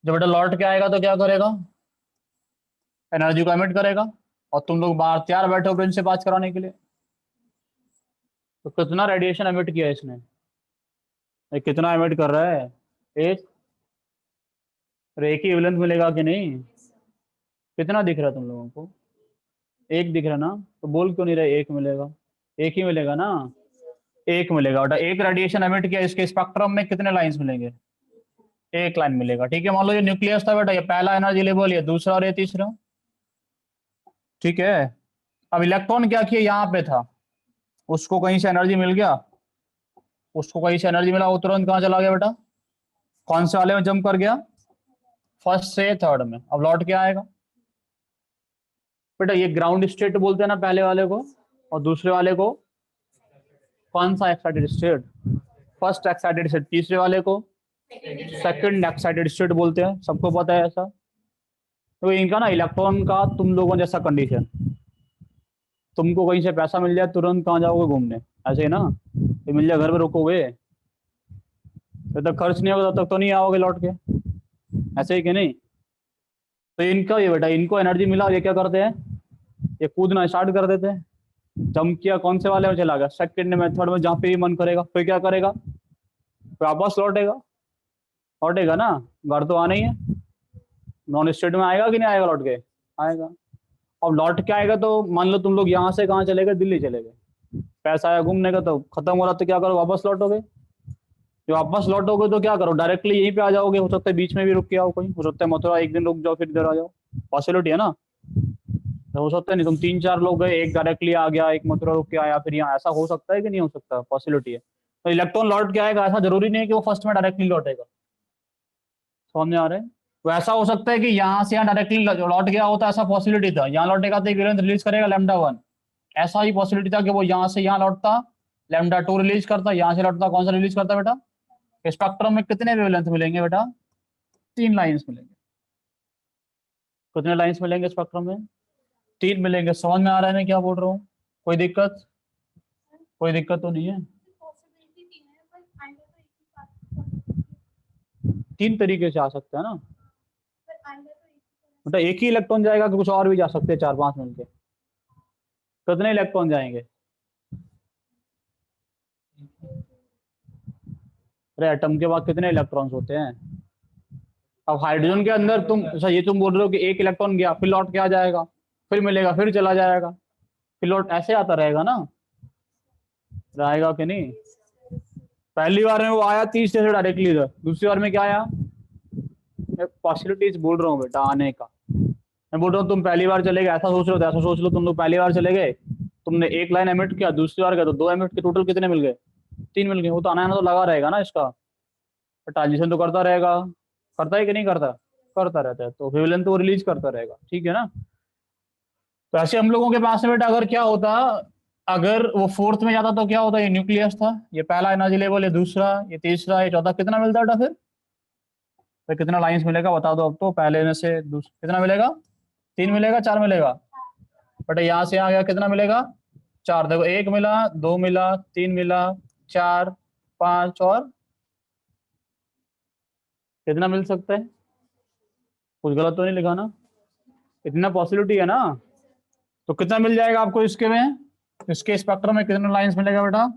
जब बेटा लौट के आएगा तो क्या करेगा, एनर्जी को एमिट करेगा, और तुम लोग बाहर तैयार बैठे हो प्रिंस से पास कराने के लिए। तो कितना रेडिएशन एमिट किया इसने, ये कितना एमिट कर रहा है, एक, एक ही वेवलेंथ मिलेगा कि नहीं, कितना दिख रहा है तुम लोगों को, एक दिख रहा ना, तो बोल क्यों नहीं रहे एक मिलेगा, एक ही मिलेगा ना, एक मिलेगा बेटा। एक रेडिएशन एमिट किया, इसके स्पेक्ट्रम में कितने लाइंस मिलेंगे, एक लाइन मिलेगा, ठीक है। मान लो ये न्यूक्लियस था बेटा, ये पहला एनर्जी लेवल, ये दूसरा और ये तीसरा, ठीक है। अब इलेक्ट्रॉन क्या किया, यहाँ पे था, उसको कहीं से एनर्जी मिल गया, उसको कहीं से एनर्जी मिला, वो तुरंत कहाँ चला गया बेटा, कौन से वाले में जंप कर गया, फर्स्ट से थर्ड में। अब लौट के आएगा बेटा, ये ग्राउंड स्टेट बोलते हैं ना पहले वाले को, और दूसरे वाले को कौन सा excited state, first excited state, तीसरे वाले को सेकंड एक्साइटेड स्टेट बोलते हैं, सबको पता है ऐसा। तो इनका ना इलेक्ट्रॉन का तुम लोगों जैसा कंडीशन, तुमको कहीं से पैसा मिल जाए तुरंत कहाँ जाओगे घूमने, ऐसे ही ना, ये मिल जाए घर में रुकोगे, जब तक खर्च नहीं होगा तब तक तो नहीं आओगे लौट के, ऐसे ही कि नहीं। तो इनका ये बेटा, इनको एनर्जी मिला, ये क्या करते हैं, ये कूदना स्टार्ट कर देते हैं, जंप किया, कौन से वाले में चला गया, सेकंड मेथड में, जहाँ पे भी मन करेगा। फिर क्या करेगा, वापस लौटेगा, लौटेगा ना, घर तो आना ही है। नॉन स्टेट में आएगा कि नहीं आएगा, लौट के आएगा। अब लौट के आएगा तो मान लो तुम लोग यहाँ से कहाँ चले गए, दिल्ली चले गए, पैसा आया घूमने का, तो खत्म हो रहा तो क्या करो, वापस लौटोगे। जो वापस लौटोगे तो क्या करो, डायरेक्टली यहीं पे आ जाओगे, हो सकता है बीच में भी रुक के आओ, कोई हो सकता है मथुरा एक दिन रुक जाओ फिर इधर आ जाओ, पॉसिबिलिटी है ना। तो हो सकता है नहीं, तुम 3-4 लोग गए, एक डायरेक्टली आ गया, एक मथुरा रुक के आया, फिर यहाँ, ऐसा हो सकता है कि नहीं हो सकता, पॉसिबिलिटी है। तो इलेक्ट्रॉन लौट के आएगा, ऐसा जरूरी नहीं है कि वो फर्स्ट में डायरेक्टली लौटेगा। समझ में आ रहा है। तो ऐसा हो सकता है कि यहाँ से यहाँ डायरेक्टली लौट गया होता, ऐसा पॉसिबिलिटी था, यहाँ लौटेगा तो एक रिलीज करेगा λ1, ऐसा ही पॉसिबिलिटी था कि वो यहाँ से यहाँ लौटता, λ2 रिलीज करता, यहाँ से लौटता, कौन सा रिलीज करता बेटा। स्पेक्ट्रम में कितने वेवलेंथ मिलेंगे बेटा, 3 लाइंस मिलेंगे। कितने लाइंस मिलेंगे स्पेक्ट्रम में, 3 मिलेंगे। समझ में आ रहा है मैं क्या बोल रहा हूँ, कोई दिक्कत, कोई दिक्कत तो नहीं है। 3 तरीके से आ सकता है ना बेटा, एक ही इलेक्ट्रॉन जाएगा कि कुछ और भी जा सकते हैं, 4-5 मिलके, कितने इलेक्ट्रॉन जाएंगे। अरे एटम के बाद कितने इलेक्ट्रॉन्स होते हैं। अब हाइड्रोजन के अंदर तुम अच्छा ये तुम बोल रहे हो कि एक इलेक्ट्रॉन गया, फिर लौट के आ जाएगा, फिर मिलेगा, फिर चला जाएगा, फिर लौट, ऐसे आता रहेगा ना, रहेगा कि नहीं। पहली बार में वो आया 30 से डायरेक्टली इधर, दूसरी बार में क्या आया, मैं पॉसिबिलिटीज बोल रहा हूँ बेटा आने का। मैं बोल रहा हूँ तुम पहली बार चले गए, ऐसा सोच रहे हो, ऐसा सोच लो, तुम लोग पहली बार चले गए, तुमने एक लाइन एमिट किया, दूसरी बार गया तो 2 एमिट के, टोटल कितने मिल गए, 3 मिल गए। वो तो आना तो लगा रहेगा ना इसका, ट्रांजिशन तो करता रहेगा, करता है कि नहीं करता, करता रहता है, तो वेवलेंथ तो रिलीज करता रहेगा, ठीक है ना। तो ऐसे हम लोगों के पास में बेटा अगर क्या होता, अगर वो फोर्थ में जाता तो क्या होता, ये न्यूक्लियस था, ये पहला एनर्जी लेवल, ये दूसरा, ये तीसरा, ये चौथा, कितना मिलता बेटा फिर, तो कितना लाइंस मिलेगा बता दो अब तो, पहले में से कितना मिलेगा, 3 मिलेगा, 4 मिलेगा बेटा, यहाँ से आ गया कितना मिलेगा, 4। देखो 1 मिला, 2 मिला, 3 मिला, 4, 5 और कितना मिल सकता है, कुछ गलत तो नहीं लिखा ना, इतना पॉसिबिलिटी है ना। तो कितना मिल जाएगा आपको इसके में, इसके स्पेक्ट्रम में कितना लाइंस मिलेगा बेटा,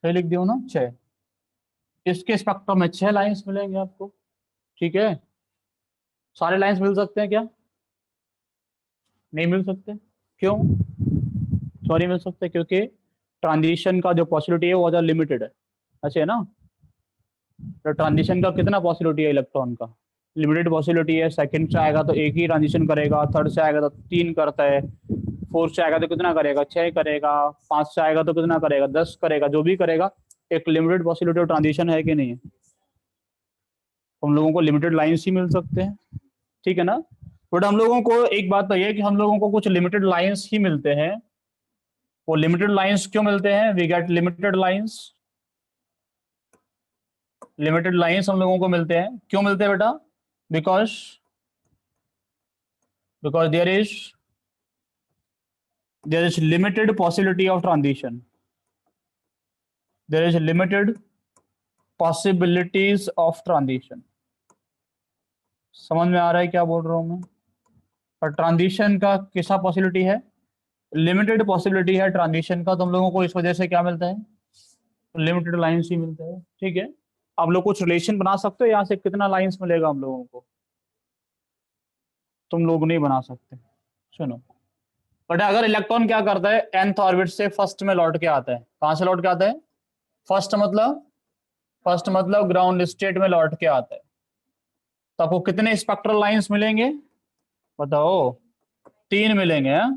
सही लिख दियो ना, 6। इसके स्पेक्ट्रम में 6 लाइंस मिलेंगे आपको, ठीक है। सारे लाइंस मिल सकते हैं क्या, नहीं मिल सकते, क्यों, सॉरी मिल सकते, क्योंकि ट्रांजिशन का जो पॉसिबिलिटी है वो ज़्यादा लिमिटेड है, ऐसे है ना। तो ट्रांजिशन का कितना पॉसिबिलिटी है इलेक्ट्रॉन का, लिमिटेड पॉसिबिलिटी है। सेकंड से आएगा तो एक ही ट्रांजिशन करेगा, थर्ड से आएगा तो 3 करता है, फोर्थ से आएगा तो कितना करेगा, 6 करेगा, 5 से आएगा तो कितना करेगा, 10 करेगा, जो भी करेगा, एक लिमिटेड पॉसिबिलिटी ऑफ ट्रांजिशन है कि नहीं है। हम लोगों को लिमिटेड लाइन्स ही मिल सकते हैं, ठीक है ना। बट हम लोगों को एक बात तो ये है कि हम लोगों को कुछ लिमिटेड लाइन्स ही मिलते हैं। वो लिमिटेड लाइन्स क्यों मिलते हैं, we get limited lines, limited lines हम लोगों को मिलते हैं, क्यों मिलते हैं बेटा, because there is limited possibility of transition, there is limited possibilities of transition। समझ में आ रहा है क्या बोल रहा हूं मैं। और ट्रांजिशन का किसा पॉसिबिलिटी है, लिमिटेड पॉसिबिलिटी है ट्रांजिशन का, तो हम लोगों को इस वजह से क्या मिलता है, लिमिटेड लाइंस ही मिलता है, ठीक है। आप लोग कुछ रिलेशन बना सकते हो यहाँ से, कितना लाइंस मिलेगा हम लोगों को, तुम लोग नहीं बना सकते। सुनो बट अगर इलेक्ट्रॉन क्या करता है, nth ऑर्बिट से फर्स्ट में लौट के आता है, कहां से लौट के आता है, फर्स्ट मतलब ग्राउंड स्टेट में लौट के आता है, तो आपको कितने स्पेक्ट्रल लाइंस मिलेंगे बताओ, 3 मिलेंगे है?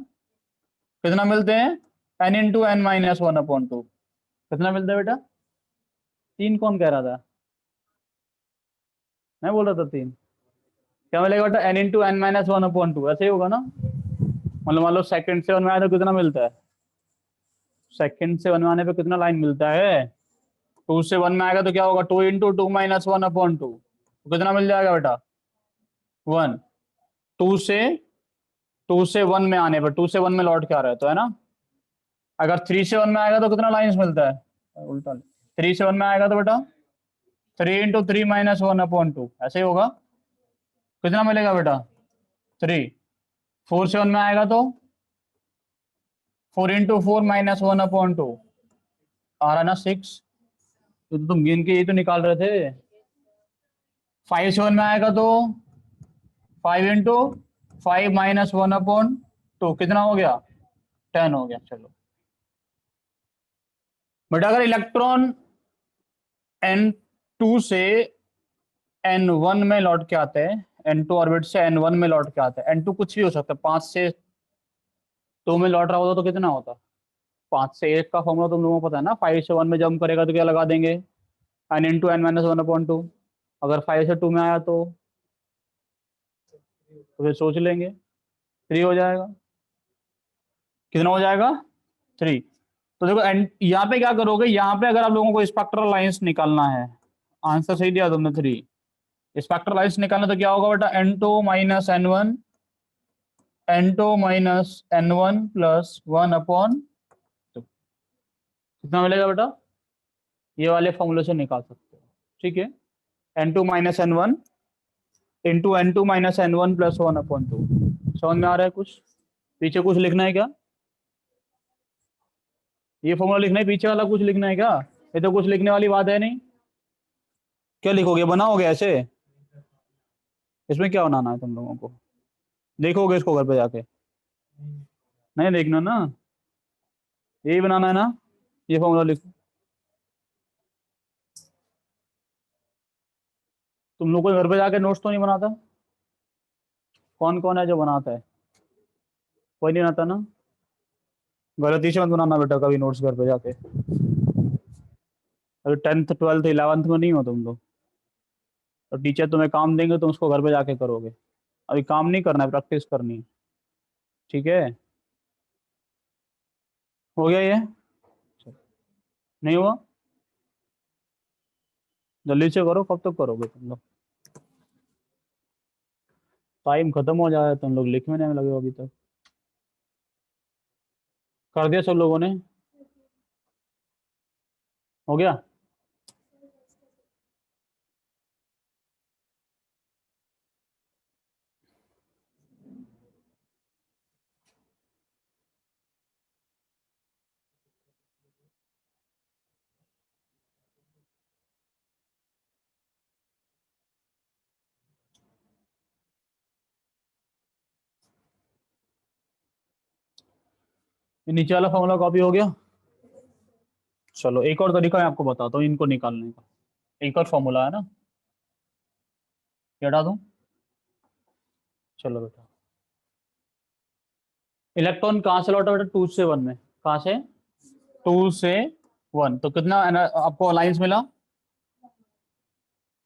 कितना मिलते हैं, n×n-1/2, कितना मिलता है बेटा, 3 कौन कह रहा था, मैं बोल रहा था 3, क्या मिलेगा बेटा, n×n-1/2, ऐसे ही होगा ना। मतलब मान लो सेकंड से 1 में आया तो कितना मिलता है, सेकंड से 1 में आने पे कितना लाइन मिलता है, 2 से 1 में आएगा तो क्या होगा, 2×2 - 1/2, तो कितना मिल जाएगा बेटा, 1। 2 से 1 में आने पर, 2 से 1 में लौट के आ रहा है तो है ना। अगर 3 से 1 में आएगा तो कितना लाइंस मिलता है, उल्टा, 3 से 1 में आएगा तो बेटा 3×3 - 1/2, ऐसे ही होगा, कितना मिलेगा बेटा 3। 4 से 1 में आएगा तो 4 × 4 - 1/2 आ रहा ना 6। तो तुम गिन के ये तो निकाल रहे थे। 5 7 में आएगा तो 5 × 5 - 1/2 कितना हो गया? 10 हो गया। चलो बट अगर इलेक्ट्रॉन N2 से N1 में लौट के आते हैं, N2 ऑर्बिट से N1 में लौट के आते हैं, N2 कुछ भी हो सकता है, 5 से 2 में लौट रहा होता तो कितना होता? 5 से 1 का फॉर्मूला तुम लोगों को पता है ना, 5 से 1 में जंप करेगा तो क्या लगा देंगे? n × n - 1/2। अगर 5 से 2 में आया तो फिर सोच लेंगे 3 हो जाएगा। कितना हो जाएगा? 3। तो देखो यहाँ पे क्या करोगे, यहाँ पे अगर आप लोगों को स्पेक्ट्रल लाइंस निकालना है, आंसर सही दिया तुमने 3। स्पेक्ट्रल लाइंस निकालना तो क्या होगा बेटा? N2 - N1, N2 - N1 + 1/2। कितना मिलेगा बेटा? ये वाले फॉर्मूले से निकाल सकते हो, ठीक है। N2 - N1 into N2 - N1 + 1/2। समझ में आ रहा है कुछ? पीछे कुछ लिखना है क्या? ये फॉर्मूला लिखना है, पीछे वाला कुछ लिखना है क्या? ये तो कुछ लिखने वाली बात है नहीं। क्या लिखोगे, बनाओगे ऐसे? इसमें क्या बनाना है तुम लोगों को? देखोगे इसको घर पे जाके? नहीं देखना ना, यही बनाना है ना, ये फॉर्मूला लिखो। तुम लोग को घर पे जाके नोट्स तो नहीं बनाता? कौन कौन है जो बनाता है? कोई नहीं बनाता ना? गलती से मत बनाना बेटा कभी नोट्स घर पे जाके। अभी 10th 12th 11th में नहीं हो तुम लोग, तो टीचर तुम्हें काम देंगे तुम उसको घर पे जाके करोगे। अभी काम नहीं करना है, प्रैक्टिस करनी है, ठीक है। हो गया ये? नहीं हुआ? जल्दी से करो, कब तक करोगे तुम लोग? टाइम खत्म हो जाएगा, तुम लोग लिखने में लगे हो अभी तक। कर दिया सब लोगों ने? हो गया? ये नीचे वाला फॉर्मूला कॉपी हो गया? चलो एक और तरीका मैं आपको बताता हूँ इनको निकालने का। एक और फॉर्मूला है ना, ये हटा दूं? चलो बेटा, इलेक्ट्रॉन कहाँ से लौटा बेटा? 2 से 1 में। कहाँ से? 2 से 1। तो कितना आपको अलाइंस मिला?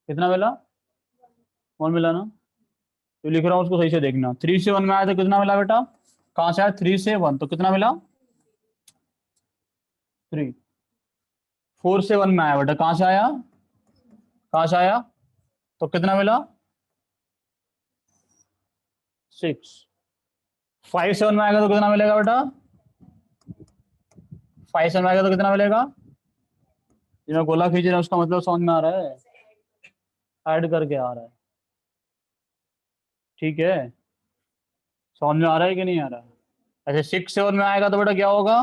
कितना मिला? 1 मिला ना? तो लिख रहा हूँ उसको सही से देखना। 3 से 1 में आया तो कितना मिला बेटा? कहाँ से आया? 3 से 1, तो कितना मिला? 3। 4 से 1 में आया बेटा, कहाँ से आया? कहाँ से आया? तो कितना मिला? 6। 5 से 1 में आएगा तो कितना मिलेगा बेटा? 5 से 1 में आएगा तो कितना मिलेगा? ये मैं गोला खींच रहा हूँ, उसका मतलब समझ में आ रहा है? ऐड करके आ रहा है, ठीक है। समझ में आ रहा है कि नहीं आ रहा है? ऐसे 6 7 में आएगा तो बेटा क्या होगा?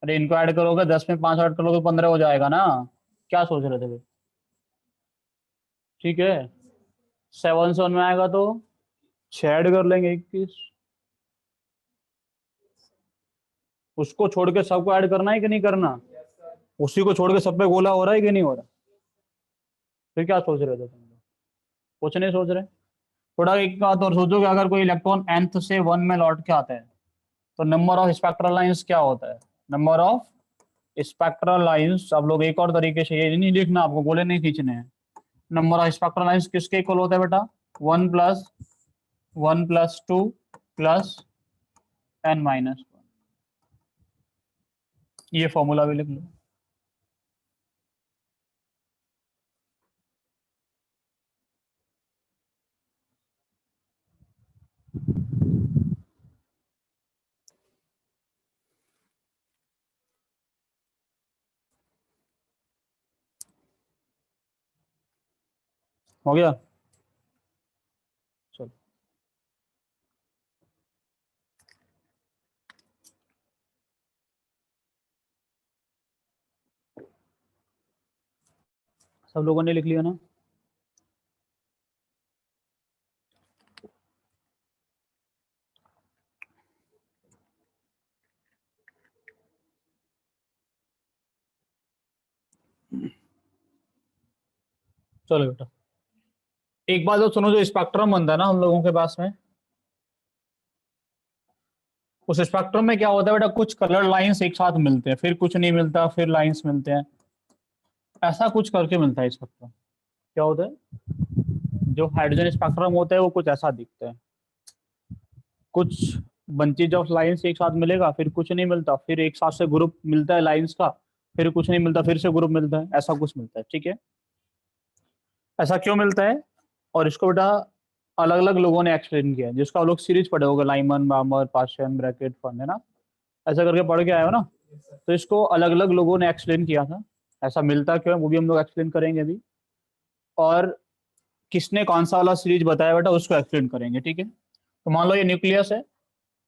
अरे इनको ऐड करोगे, 10 में 5 ऐड करोगे 15 हो जाएगा ना। क्या सोच रहे थे भाई? ठीक है। 7 7 में आएगा तो 6 ऐड कर लेंगे, 21। उसको छोड़ के सबको ऐड करना है कि नहीं करना? उसी को छोड़ के सब पे गोला हो रहा है कि नहीं हो रहा? फिर क्या सोच रहे थे तुम लोग? कुछ नहीं सोच रहे। थोड़ा एक बात और सोचो कि अगर कोई इलेक्ट्रॉन nth से 1 में लौट के आता है तो नंबर ऑफ स्पेक्ट्रल लाइंस क्या होता है? नंबर ऑफ स्पेक्ट्रल लाइंस, आप लोग एक और तरीके से, ये नहीं लिखना आपको, गोले नहीं खींचने हैं। नंबर ऑफ स्पेक्ट्रल लाइंस किसके इक्वल होता है बेटा? 1 + 1 + 2 + n-1। ये फॉर्मूला भी लिख लो। हो गया? चलो सब लोगों ने लिख लिया ना? चलो बेटा, एक बात तो सुनो, जो स्पेक्ट्रम बनता है ना हम लोगों के पास में, उस स्पेक्ट्रम में क्या होता है बेटा, कुछ कलर लाइंस एक साथ मिलते हैं, फिर कुछ नहीं मिलता, फिर लाइंस मिलते हैं, ऐसा कुछ करके मिलता है स्पेक्ट्रम। क्या होता है, जो हाइड्रोजन स्पेक्ट्रम होता है वो कुछ ऐसा दिखता है, कुछ बंचेज ऑफ लाइंस एक साथ मिलेगा, फिर कुछ नहीं मिलता, फिर एक साथ से ग्रुप मिलता है लाइंस का, फिर कुछ नहीं मिलता, फिर से ग्रुप मिलता है, ऐसा कुछ मिलता है। ठीक है, ऐसा क्यों मिलता है, और इसको बेटा अलग अलग लोगों ने एक्सप्लेन किया है, जिसका आप लोग सीरीज पढ़े होगा, लाइमन, बामर, पाशन, ब्रैकेट, फन, है ना, ऐसा करके पढ़ के आए हो ना। तो इसको अलग अलग लोगों ने एक्सप्लेन किया था, ऐसा मिलता क्यों है वो भी हम लोग एक्सप्लेन करेंगे अभी, और किसने कौन सा वाला सीरीज बताया बेटा उसको एक्सप्लेन करेंगे। ठीक है, तो मान लो ये न्यूक्लियस है,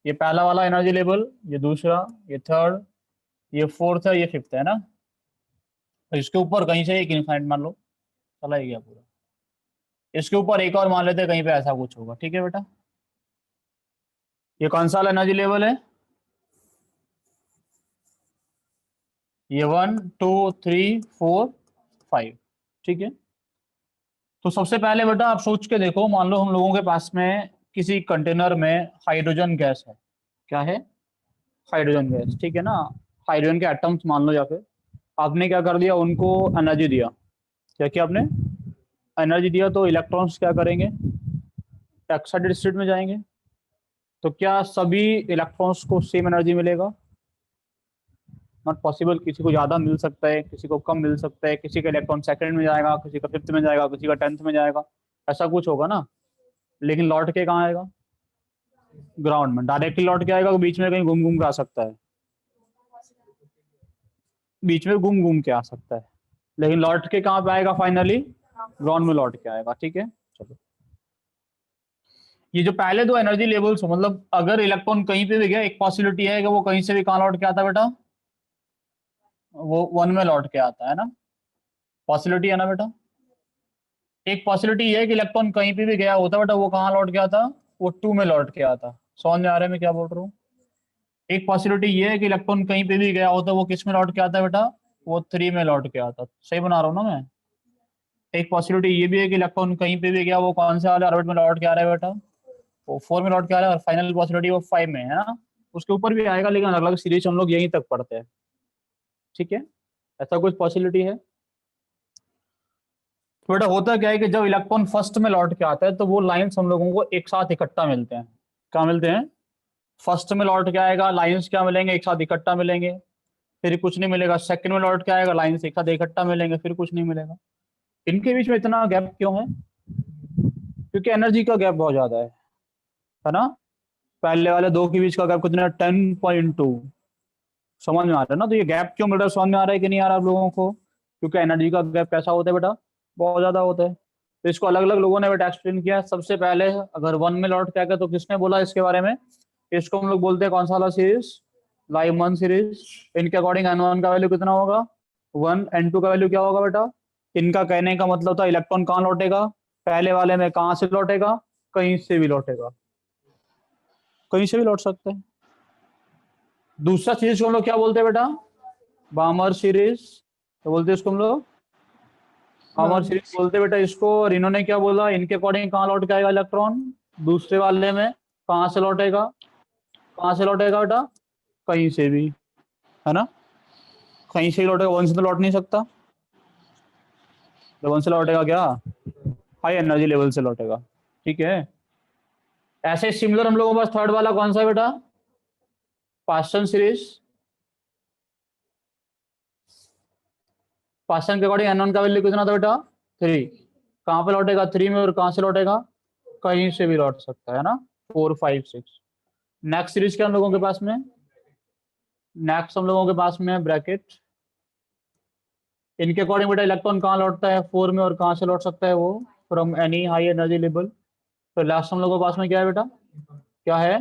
ये पहला वाला एनर्जी लेवल, ये दूसरा, ये थर्ड, ये फोर्थ है, ये फिफ्थ है ना, तो इसके ऊपर कहीं से एक इनफाइनाइट मान लो चला ही गया पूरा, इसके ऊपर एक और मान लेते हैं, कहीं पे ऐसा कुछ होगा। ठीक है बेटा, ये कौन सा वाला एनर्जी लेवल है, ये 1 2 3 4 5। ठीक है, तो सबसे पहले बेटा आप सोच के देखो, मान लो हम लोगों के पास में किसी कंटेनर में हाइड्रोजन गैस है, क्या है, हाइड्रोजन गैस। ठीक है ना, हाइड्रोजन के एटम्स मान लो, या फिर आपने क्या कर दिया, उनको एनर्जी दिया, क्या किया आपने, एनर्जी दिया, तो इलेक्ट्रॉन्स क्या करेंगे, एक्साइटेड स्टेट में जाएंगे। तो क्या सभी इलेक्ट्रॉन्स को सेम एनर्जी मिलेगा, नॉट पॉसिबल, किसी को ज़्यादा मिल सकता है, किसी को कम मिल सकता है, किसी का इलेक्ट्रॉन सेकंड में जाएगा, किसी का फिफ्थ में जाएगा, किसी का 10th में जाएगा, ऐसा कुछ होगा ना। लेकिन लौट के कहाँ आएगा, ग्राउंड में डायरेक्टली लौट के आएगा, बीच में कहीं घूम घूम के आ सकता है, बीच में घूम घूम के आ सकता है, लेकिन लौट के कहाँ पे आएगा, फाइनली ग्राउंड में लौट के आएगा। ठीक है, चलो, ये जो पहले दो एनर्जी लेवल्स हो, मतलब अगर इलेक्ट्रॉन कहीं पे भी गया, एक पॉसिबिलिटी है कि वो कहीं से भी कहाँ लौट के आता है बेटा, वो 1 में लौट के आता है ना, पॉसिबिलिटी है ना बेटा। एक पॉसिबिलिटी ये है कि इलेक्ट्रॉन कहीं पे भी गया होता बेटा, वो कहाँ लौट के आता, वो 2 में लौट के आता। समझ में आ रहा है मैं क्या बोल रहा हूँ। एक पॉसिबिलिटी ये है कि इलेक्ट्रॉन कहीं पे भी गया होता, वो किस में लौट के आता है बेटा, वो 3 में लौट के आता। सही बना रहा हूँ ना मैं। एक पॉसिबिलिटी ये भी है कि इलेक्ट्रॉन कहीं पे भी गया, वो कौन से वाले ऑर्बिट में लौट के आ रहा है बेटा, वो 4 में लौट के आ रहा है, और फाइनल पॉसिबिलिटी वो 5 में है ना, उसके ऊपर भी आएगा, लेकिन अलग अलग सीरीज हम लोग यहीं तक पढ़ते हैं। ठीक है, ऐसा कुछ पॉसिबिलिटी है। तो बेटा होता क्या है कि जब इलेक्ट्रॉन फर्स्ट में लौट के आता है, तो वो लाइंस हम लोगों को एक साथ इकट्ठा मिलते हैं। क्या मिलते हैं, फर्स्ट में लौट के आएगा, लाइंस क्या मिलेंगे, एक साथ इकट्ठा मिलेंगे, फिर कुछ नहीं मिलेगा। सेकंड में लौट के आएगा, लाइंस एक साथ इकट्ठा मिलेंगे, फिर कुछ नहीं मिलेगा। इनके बीच में इतना गैप क्यों है, क्योंकि एनर्जी का गैप बहुत ज्यादा है ना। पहले वाले दो के बीच का गैप कितना, 10.2। समझ में आ रहा है ना। तो ये गैप क्यों मिल रहा है, समझ में आ रहा है कि नहीं आ रहा आप लोगों को, क्योंकि एनर्जी का गैप कैसा होता है बेटा, बहुत ज्यादा होता है। तो इसको अलग अलग लोगों ने बेटा एक्सप्लेन किया। सबसे पहले अगर 1 में लौट के आएगा, तो किसने बोला इसके बारे में, इसको हम लोग बोलते हैं कौन सा वाला सीरीज, लाइमन सीरीज। इनके अकॉर्डिंग n1 का वैल्यू कितना होगा 1, n2 का वैल्यू क्या होगा बेटा। इनका कहने का मतलब था इलेक्ट्रॉन कहाँ लौटेगा, पहले वाले में कहाँ से लौटेगा, कहीं से भी लौटेगा, कहीं से भी लौट सकते हैं। दूसरा सीरीज को हम लोग क्या बोलते हैं बेटा, बामर सीरीज। तो बोलते हैं इसको हम लोग बामर सीरीज बोलते हैं बेटा इसको। और इन्होंने क्या बोला, इनके अकॉर्डिंग कहाँ लौट के आएगा इलेक्ट्रॉन, दूसरे वाले में कहाँ से लौटेगा, कहाँ से लौटेगा बेटा, कहीं से भी, है ना, कहीं से ही लौटेगा, वन से तो लौट नहीं सकता। तो वन से लौटेगा क्या, हाई एनर्जी लेवल से लौटेगा। ठीक है, ऐसे सिमिलर हम लोगों के पास थर्ड वाला कौन सा है बेटा, पास्टन सीरीज। पास्टन के अकॉर्डिंग एन वन का वैल्यू कितना था बेटा 3। कहाँ पे लौटेगा 3 में, और कहाँ से लौटेगा, कहीं से भी लौट सकता है ना, 4 5 6। नेक्स्ट सीरीज क्या हम लोगों के पास में, नेक्स्ट हम लोगों के पास में ब्रैकेट। इनके अकॉर्डिंग बेटा इलेक्ट्रॉन कहाँ लौटता है 4 में, और कहाँ से लौट सकता है वो, from any high energy level. तो लास्ट हम लोगों के पास में क्या है बेटा, क्या है,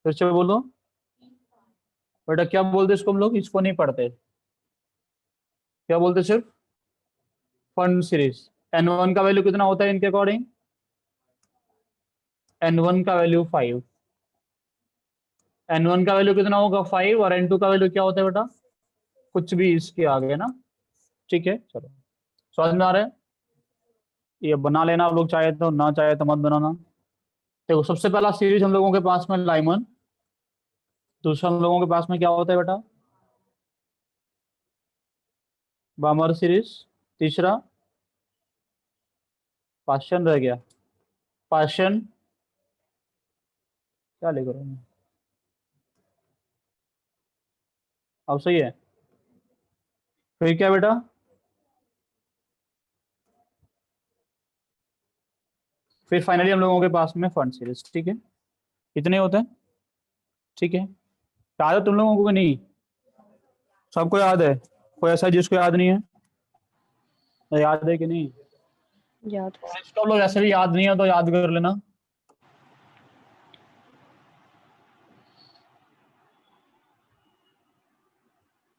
फिर से बोलो बेटा, क्या बोलते इसको हम लोग, इसको नहीं पढ़ते, क्या बोलते सिर्फ फन सीरीज N1 का वैल्यू कितना होता है इनके अकॉर्डिंग? N1 का वैल्यू 5, N1 का वैल्यू कितना होगा 5, और N2 का वैल्यू क्या होता है बेटा? कुछ भी इसके आगे ना। ठीक है, चलो समझ में आ रहा है? ये बना लेना आप लोग, चाहे तो, ना चाहे तो मत बनाना। देखो सबसे पहला सीरीज हम लोगों के पास में लाइमन, दूसरा हम लोगों के पास में क्या होता है बेटा? बामर सीरीज, तीसरा पाशन रह गया, पाशन क्या लिख रहा हूँ अब, सही है। फिर क्या बेटा? फिर फाइनली हम लोगों के पास में फंड सीरीज। ठीक है, इतने होते हैं। ठीक है, याद है तुम लोगों को कि नहीं? सबको याद है? कोई ऐसा है जिसको याद नहीं है? याद है कि नहीं? याद। इसको लोग ऐसे भी याद नहीं है तो याद कर लेना।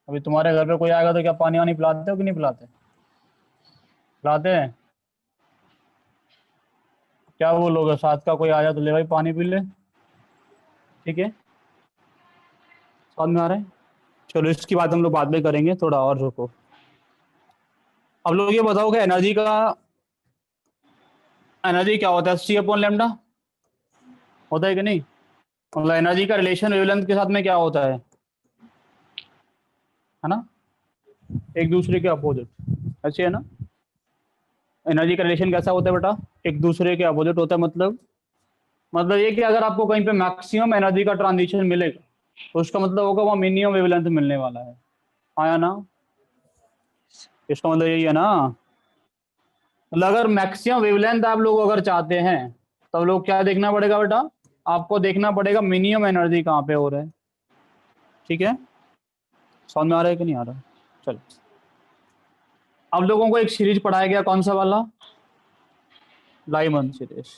अभी तुम्हारे घर पे कोई आएगा तो क्या पानी वानी पिलाते हो कि नहीं पिलाते? पिलाते हैं? क्या बोलोगे, साथ का कोई आया तो ले भाई पानी पी ले। ठीक है, समझ में आ रहा है? चलो इसकी बात हम लोग बाद में करेंगे, थोड़ा और रुको। अब लोग ये बताओ कि एनर्जी का, एनर्जी क्या होता है? सी अपॉन लेमडा होता है कि नहीं? मतलब एनर्जी का रिलेशन वेवलेंथ के साथ में क्या होता है ना? एक दूसरे के अपोजिट, ऐसे है ना? एनर्जी का रिलेशन कैसा होता है बेटा? एक दूसरे के अपोजिट होता है। मतलब ये कि अगर आपको कहीं पे मैक्सिमम एनर्जी का ट्रांजिशन मिलेगा तो उसका मतलब होगा वहाँ मिनिमम वेवलेंथ मिलने वाला है। आया ना? इसका मतलब यही है ना? मतलब अगर मैक्सिमम वेवलेंथ आप लोग अगर चाहते हैं तो लोग क्या देखना पड़ेगा बेटा? आपको देखना पड़ेगा मिनिमम एनर्जी कहाँ पे हो रहा है। ठीक है, समझ में आ रहा है कि नहीं आ रहा? चलो, अब लोगों को एक सीरीज पढ़ाया गया, कौन सा वाला? Lyman series.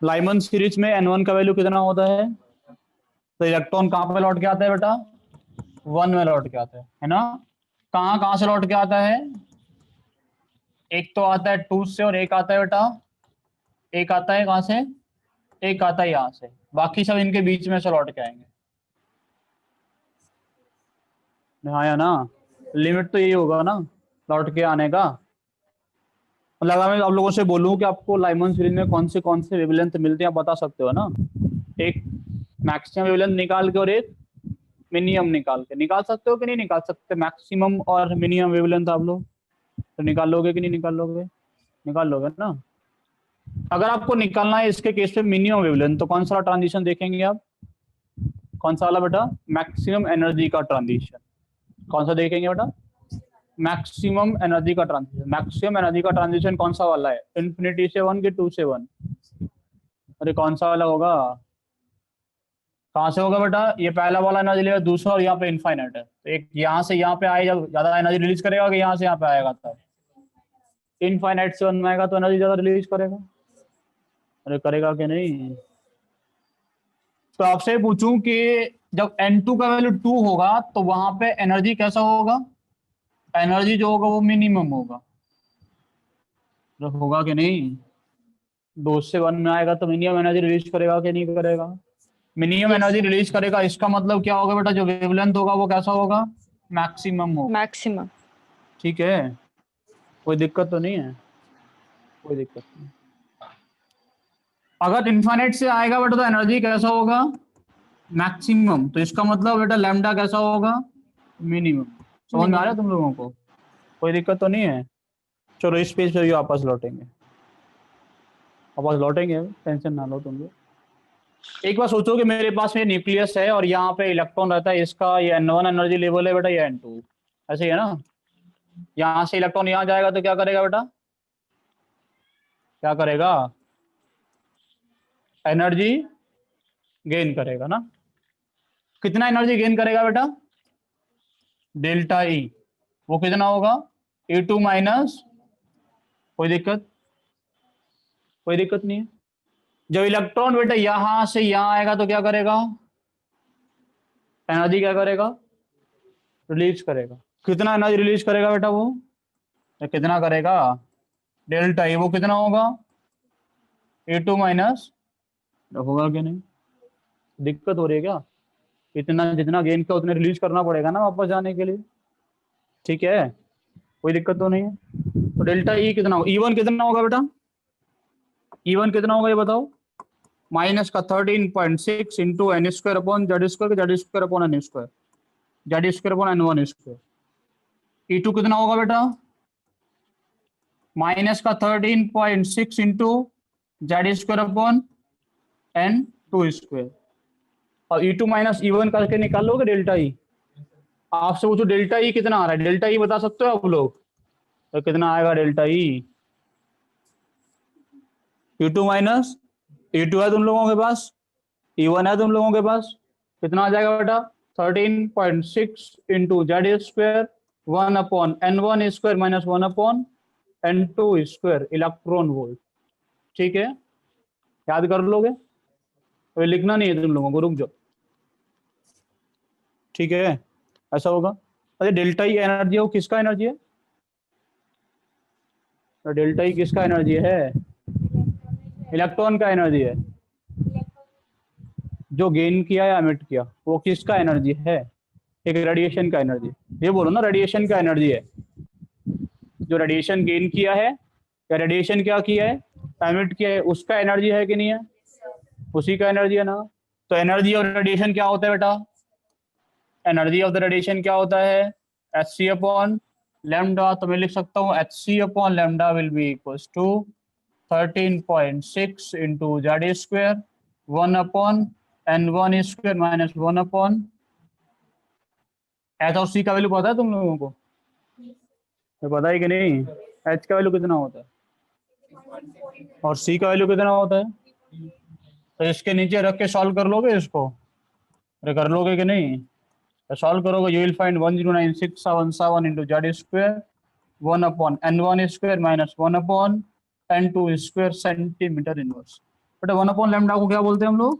लाइमन सीरीज में N1 का वैल्यू कितना होता है? तो इलेक्ट्रॉन कहाँ पे लौट के आता है बेटा? 1 में लौट के आता है ना? कहाँ कहाँ से लौट के आता है? एक तो आता है 2 से, और एक आता है बेटा, एक आता है कहाँ से? एक आता है यहाँ से, बाकी सब इनके बीच में से लौट के आएंगे। हाँ या ना? लिमिट तो यही होगा ना, लौट के आने का। मतलब अगर मैं आप लोगों से बोलूं कि आपको लाइमन सीरीज में कौन से वेवलेंथ मिलते हैं, आप बता सकते हो ना? एक मैक्सिमम वेवलेंथ निकाल के और एक मिनिमम निकाल के। निकाल सकते हो कि नहीं निकाल सकते? मैक्सिमम और मिनिमम वेवलेंथ आप लोग तो निकाल लोगे कि नहीं निकाल लोगे? निकाल लोगे ना? अगर आपको निकालना है इसके केस में मिनिमम वेवलेंथ, तो कौन सा ट्रांजिशन देखेंगे आप? कौन सा वाला बेटा? मैक्सिमम एनर्जी का ट्रांजिशन। कौन सा देखेंगे बेटा? मैक्सिमम एनर्जी का ट्रांजिशन। मैक्सिमम एनर्जी का ट्रांजिशन कौन सा वाला है? इन्फिनिटी से 1 के 2 से 1? अरे कौन सा वाला होगा? कहाँ से होगा बेटा? ये पहला वाला एनर्जी लेवल, दूसरा, और यहाँ पे इनफाइनाइट है। तो एक यहाँ से यहाँ पे आए जब ज्यादा एनर्जी रिलीज करेगा कि यहाँ से यहाँ पे आएगा? तब इनफाइनाइट से 1 में आएगा तो एनर्जी ज्यादा रिलीज करेगा। अरे करेगा कि नहीं? तो आपसे पूछूं कि जब N2 का वैल्यू 2 होगा तो वहां पे एनर्जी कैसा होगा? एनर्जी जो होगा वो मिनिमम होगा। तो होगा कि नहीं? 2 से 1 में आएगा तो मिनिमम एनर्जी रिलीज करेगा कि नहीं करेगा? Minimum yes energy sir. Release करेगा, इसका मतलब क्या होगा बेटा? जो वेवलेंथ होगा वो कैसा होगा? मैक्सिमम होगा। मैक्सिमम। ठीक है, कोई दिक्कत तो नहीं है? कोई दिक्कत नहीं। अगर इनफाइनाइट से आएगा बेटा तो एनर्जी कैसा होगा? मैक्सिमम। तो इसका मतलब बेटा लैम्डा कैसा होगा? मिनिमम। समझ में आ रहा है मिनिमम। तुम लोगों को? कोई दिक्कत तो नहीं है? चलो इस पेज पे भी वापस लौटेंगे, वापस लौटेंगे, टेंशन ना लो तुम लोग। एक बार सोचो कि मेरे पास में न्यूक्लियस है और यहाँ पे इलेक्ट्रॉन रहता है, इसका ये N1 एनर्जी लेवल है बेटा, ये N2, ऐसे ही है ना? यहाँ से इलेक्ट्रॉन यहाँ जाएगा तो क्या करेगा बेटा? क्या करेगा? एनर्जी गेन करेगा ना? कितना एनर्जी गेन करेगा बेटा? Delta E. वो कितना होगा? E2 माइनस, कोई दिक्कत? कोई दिक्कत नहीं है? जब इलेक्ट्रॉन बेटा यहां से यहां आएगा तो क्या करेगा? एनर्जी क्या करेगा? रिलीज करेगा। कितना एनर्जी रिलीज करेगा बेटा वो? तो कितना करेगा डेल्टा ई, वो कितना होगा E2 माइनस, होगा कि नहीं? दिक्कत हो रही है क्या? इतना जितना गेन किया उतना रिलीज करना पड़ेगा ना वापस जाने के लिए, ठीक है, कोई दिक्कत तो नहीं है। तो डेल्टा ई कितना होगा, E1 कितना होगा बेटा, E1 कितना होगा ये बताओ, माइनस का 13.6 into n square upon z square, z square upon n square, z square upon n one square. E2 कितना होगा बेटा, माइनस का 13.6 into Z square upon n two square, और E2 माइनस E1 करके निकालोगे डेल्टा ई। आपसे पूछो delta E कितना आ रहा है, डेल्टा ई बता सकते हो आप लोग, तो कितना आएगा delta E, E2 minus E2 है तुम लोगों के पास, E1 है तुम लोगों के पास, कितना आ जाएगा बेटा 13.6 into Z square 1/n1 square minus 1/n2 square electron volt, ठीक है, याद कर लोगे, तो लिखना नहीं है तुम लोगों को, रुक जाओ, ठीक है, ऐसा होगा। अरे डेल्टा ई एनर्जी है, वो किसका एनर्जी है, तो डेल्टा ई किसका एनर्जी है, इलेक्ट्रॉन का एनर्जी है, जो गेन किया या एमिट किया वो किसका एनर्जी है, एक रेडिएशन का एनर्जी, ये बोलो ना रेडिएशन का एनर्जी है, जो रेडिएशन गेन किया है या रेडिएशन क्या किया है एमिट किया है, उसका एनर्जी है कि नहीं है, उसी का एनर्जी है ना। तो एनर्जी ऑफ रेडिएशन क्या होता है बेटा, एनर्जी ऑफ द रेडिएशन क्या होता है, एच सी अपॉन लैम्डा, तो मैं लिख सकता हूँ H C upon lambda will be equals to 13.6 into Z square 1/n1 square minus 1/, H और सी का वैल्यू पता है तुम लोगों को, ये पता है कि नहीं, एच का वैल्यू कितना होता है और सी का वैल्यू कितना होता है, तो इसके नीचे रख के सॉल्व कर लोगे इसको, अरे कर लोगे कि नहीं, तो सॉल्व करोगे you will find 1096777 into Z square 1/n1 square minus 1/n2 square centimetre inverse. बेटा 1/लैम्डा को क्या बोलते हैं हम लोग,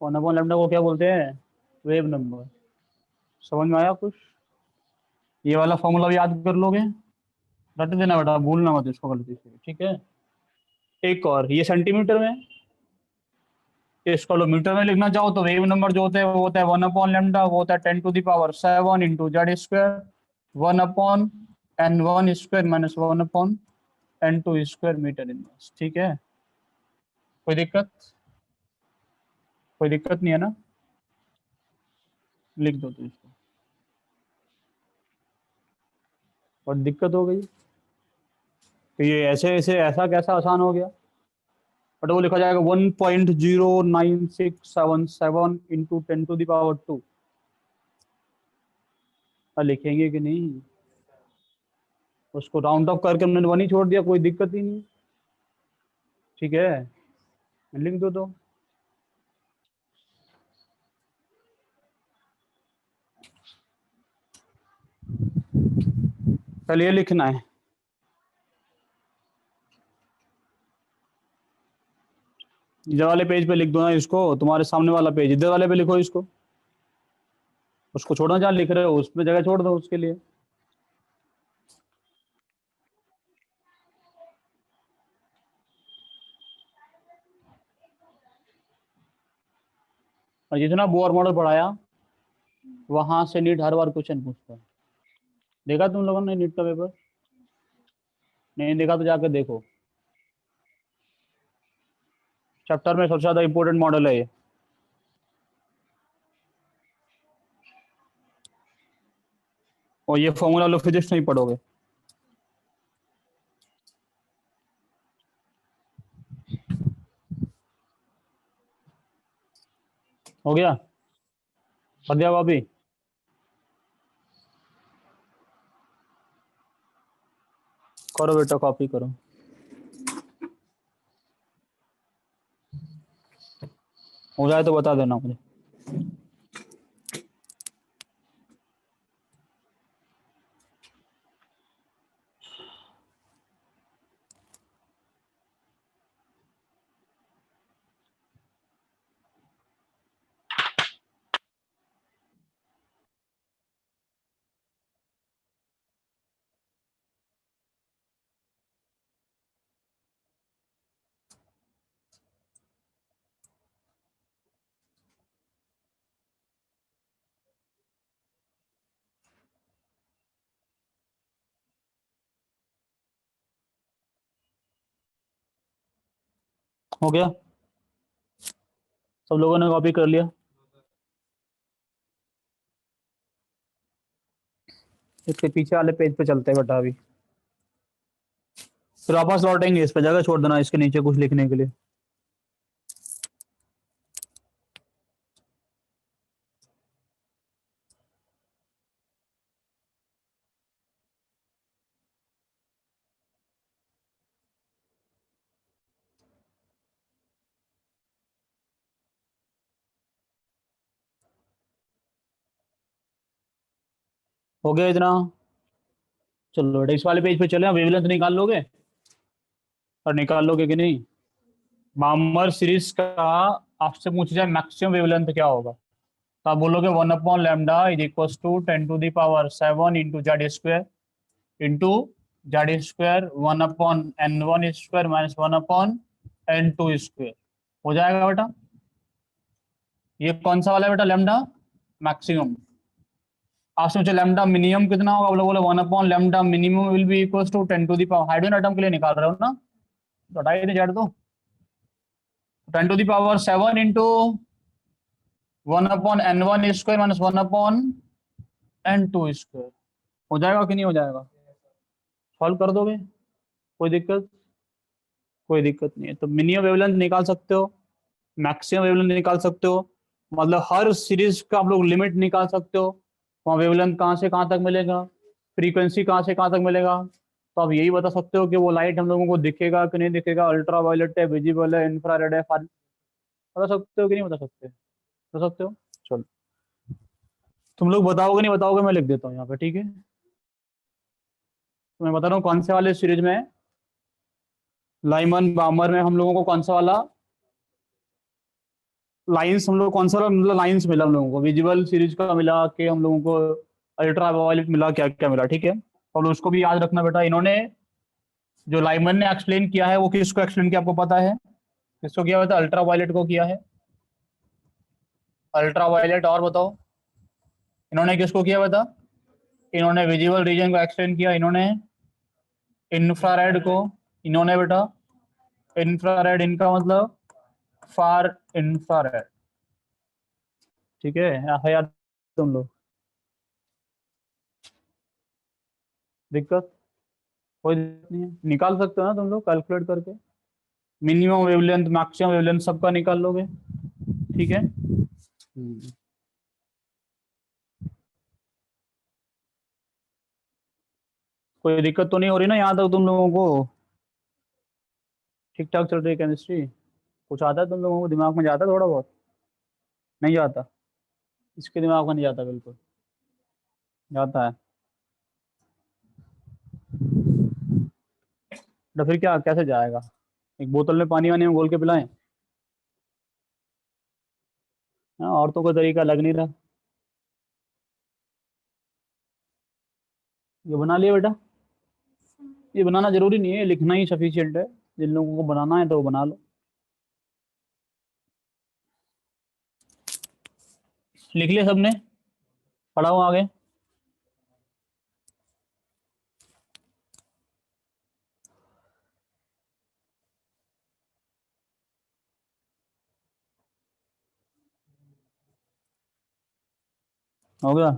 1/लैम्डा को क्या बोलते हैं, वेव नंबर, समझ में आया कुछ, ये वाला फॉर्मूला भी याद कर लोगे, रट देना बेटा, भूलना मत इसको गलती से, ठीक है। एक और ये सेंटीमीटर में, इसको लो मीटर में लिखना चाहो तो वेव नंबर जो होता है वो होता है 1/लैम्डा, वो होता है 10⁻7 into Z square 1/n1 square minus 1/n2 square metre inverse, ठीक है, कोई दिक्कत, कोई दिक्कत नहीं है ना, लिख दो तो इसको, और दिक्कत हो गई, तो ये ऐसे ऐसे ऐसा कैसा आसान हो गया, बट वो लिखा जाएगा 1.09677 इंटू 10⁻², लिखेंगे कि नहीं, उसको राउंड ऑफ करके हमने 1 ही छोड़ दिया, कोई दिक्कत ही नहीं, ठीक है, लिख दो तो, पहले ये लिखना है, इधर वाले पेज पे लिख दो ना इसको, तुम्हारे सामने वाला पेज इधर वाले पे लिखो इसको, उसको छोड़ो जहाँ लिख रहे हो उस पे जगह छोड़ दो उसके लिए, और जितना बोर मॉडल पढ़ाया वहां से नीट हर बार क्वेश्चन पूछता है, देखा तुम लोगों ने नीट का पेपर, नहीं देखा तो जाकर देखो, चैप्टर में सबसे ज्यादा इंपॉर्टेंट मॉडल है ये, और ये फॉर्मूला लो फिजिक्स नहीं पढ़ोगे, हो गया, कर दिया कॉपी, करो बेटा कॉपी करो, हो जाए तो बता देना मुझे। हो गया? सब लोगों ने कॉपी कर लिया? इसके पीछे वाले पेज पे चलते हैं बेटा अभी, फिर वापस लौटेंगे इस पे, जगह छोड़ देना इसके नीचे कुछ लिखने के लिए। हो गया इतना? चलो बेटा इस वाले पेज पे चले, वेवलेंथ निकाल लोगे और निकाल लोगे कि नहीं? बामर सीरीज का आपसे पूछा जाए मैक्सिमम वेवलेंथ क्या होगा, तो आप बोलोगे 1/λ is equal to 10⁻7 into Z square into Z square 1/n1 square minus 1/n2 square. हो जाएगा बेटा? ये कौन सा वाला है बेटा? Lambda maximum. आपसे पूछे लैम्डा मिनिमम कितना होगा, बोलो बोले 1/λ minimum will be equal to 10⁻। Hydrogen atom के लिए निकाल रहे हो ना, तो हटाइए दे जेड, तो 10⁻7 into 1/n1 square minus 1/n2 square. हो जाएगा कि नहीं हो जाएगा? सॉल्व कर दोगे? कोई दिक्कत? कोई दिक्कत नहीं है। तो मिनिमम वेवलेंथ निकाल सकते हो, मैक्सिमम वेवलेंथ निकाल सकते हो, मतलब हर सीरीज का आप लोग लिमिट निकाल सकते हो। वहाँ वेवलेंथ कहाँ से कहाँ तक मिलेगा, फ्रीक्वेंसी कहाँ से कहाँ तक मिलेगा, तो आप यही बता सकते हो कि वो लाइट हम लोगों को दिखेगा कि नहीं दिखेगा, अल्ट्रा वायलेट है, विजिबल है, इंफ्रारेड है, बता सकते हो कि नहीं बता सकते? बता सकते हो? चलो तुम लोग बताओगे नहीं बताओगे, मैं लिख देता हूँ यहाँ पे, ठीक है? तो मैं बता रहा हूँ कौन से वाले सीरीज में, लाइमन बामर में हम लोगों को कौन सा वाला लाइंस, हम लोग कौन सा वाला मतलब लाइंस मिला हम लोगों को, विजिबल सीरीज का मिला कि हम लोगों को अल्ट्रा वायलेट मिला, क्या क्या मिला, ठीक है? और उसको भी याद रखना बेटा, इन्होंने जो लाइमन ने एक्सप्लेन किया है वो किसको एक्सप्लेन किया आपको पता है? किसको किया बेटा? अल्ट्रा वायलेट को किया है। अल्ट्रा वायलेट, और बताओ इन्होंने किसको किया बता? इन्होंने विजिबल रीजन को एक्सप्लेन किया, इन्होंने इंफ्रारेड को, इन्होंने बेटा इंफ्रारेड, इनका मतलब फार इंफ्रारेड, ठीक है याद तुम लोग? दिक्कत? कोई दिक्कत नहीं है, निकाल सकते हो ना तुम लोग कैलकुलेट करके, मिनिमम वेवलेंथ मैक्सिमम वेवलेंथ सबका निकाल लोगे, ठीक है? कोई दिक्कत तो नहीं हो रही ना यहाँ तक तुम लोगों को? ठीक ठाक चल रही है केमिस्ट्री? कुछ आता है तुम लोगों को दिमाग में, जाता है थोड़ा बहुत? नहीं जाता? इसके दिमाग में नहीं जाता बिल्कुल? जाता है? तो फिर क्या कैसे जाएगा? एक बोतल में पानी वानी में घोल के पिलाएं? हाँ, और तो कोई तरीका लग नहीं रहा। ये बना लिया बेटा? ये बनाना जरूरी नहीं है, लिखना ही सफिशिएंट है, जिन लोगों को बनाना है तो वो बना लो। लिख लिया सबने? पढ़ा हो आगे? हो गया?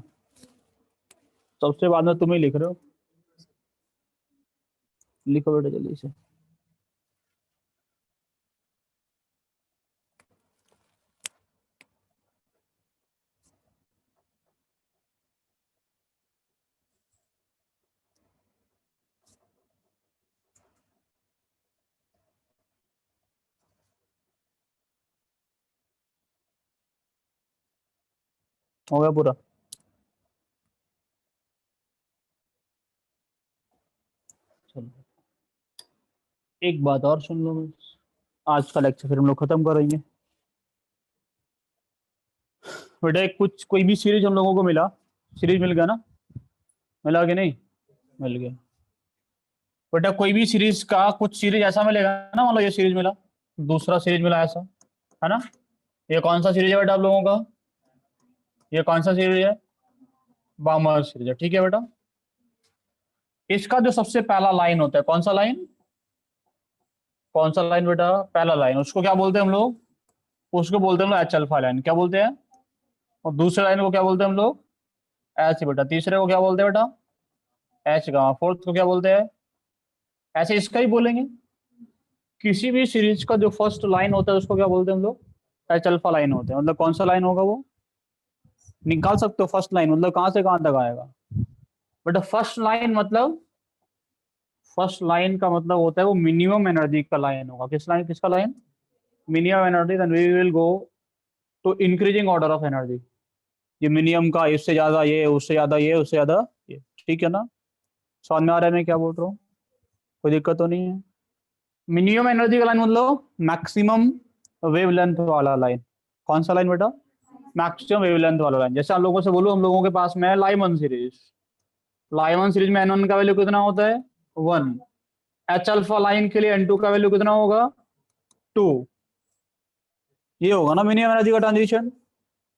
सबसे बाद में तुम ही लिख रहे हो, लिखो बेटा जल्दी से। हो गया पूरा? चलो एक बात और सुन लो, बस आज का लेक्चर फिर हम लोग खत्म करेंगे। बेटा एक कुछ कोई भी सीरीज हम लोगों को मिला, सीरीज मिल गया ना? मिला कि नहीं? मिल गया बेटा। कोई भी सीरीज का कुछ सीरीज ऐसा मिलेगा ना, मतलब ये सीरीज मिला, दूसरा सीरीज मिला, ऐसा है ना? ये कौन सा सीरीज है बेटा आप लोगों का? ये कौन सा सीरीज है? बामर सीरीज है, ठीक है बेटा? इसका जो सबसे पहला लाइन होता है, कौन सा लाइन? कौन सा लाइन बेटा? पहला लाइन, उसको क्या बोलते हैं हम लोग? उसको बोलते हैं हम लोग एच अल्फा लाइन, क्या बोलते हैं? और दूसरे लाइन को क्या बोलते हैं हम लोग? एच बेटा। तीसरे को क्या बोलते हैं बेटा? H gamma. फोर्थ को क्या बोलते हैं? ऐसे इसका ही बोलेंगे। किसी भी सीरीज का जो फर्स्ट लाइन होता है उसको क्या बोलते हैं हम लोग? एच अल्फा लाइन होते हैं। मतलब कौन सा लाइन होगा वो? निकाल सकते हो फर्स्ट लाइन, मतलब कहाँ से कहाँ तक आएगा बेटा? फर्स्ट लाइन मतलब, फर्स्ट लाइन का मतलब होता है वो मिनिमम एनर्जी का लाइन होगा। किस लाइन, किसका line? Minimum energy. Then we will go to increasing order of energy. ये मिनिमम का, इससे ज्यादा ये, उससे ज्यादा ये, उससे ज्यादा ये, ठीक है ना? समझ में आ रहा है मैं क्या बोल रहा हूँ? कोई दिक्कत तो नहीं है? मिनिमम एनर्जी का लाइन मतलब मैक्सिमम वेवलेंथ वाला लाइन। कौन सा लाइन बेटा? मैक्सिमम वेवलेंथ वाला लाइन। जैसे हम लोगों से बोलूं, हम लोगों के पास में है लाइमन सीरीज। लाइमन सीरीज में N1 का वैल्यू कितना होता है? 1। एच अल्फा लाइन के लिए N2 का वैल्यू कितना होगा? 2। ये होगा ना मिनिमम एनर्जी का ट्रांजिशन।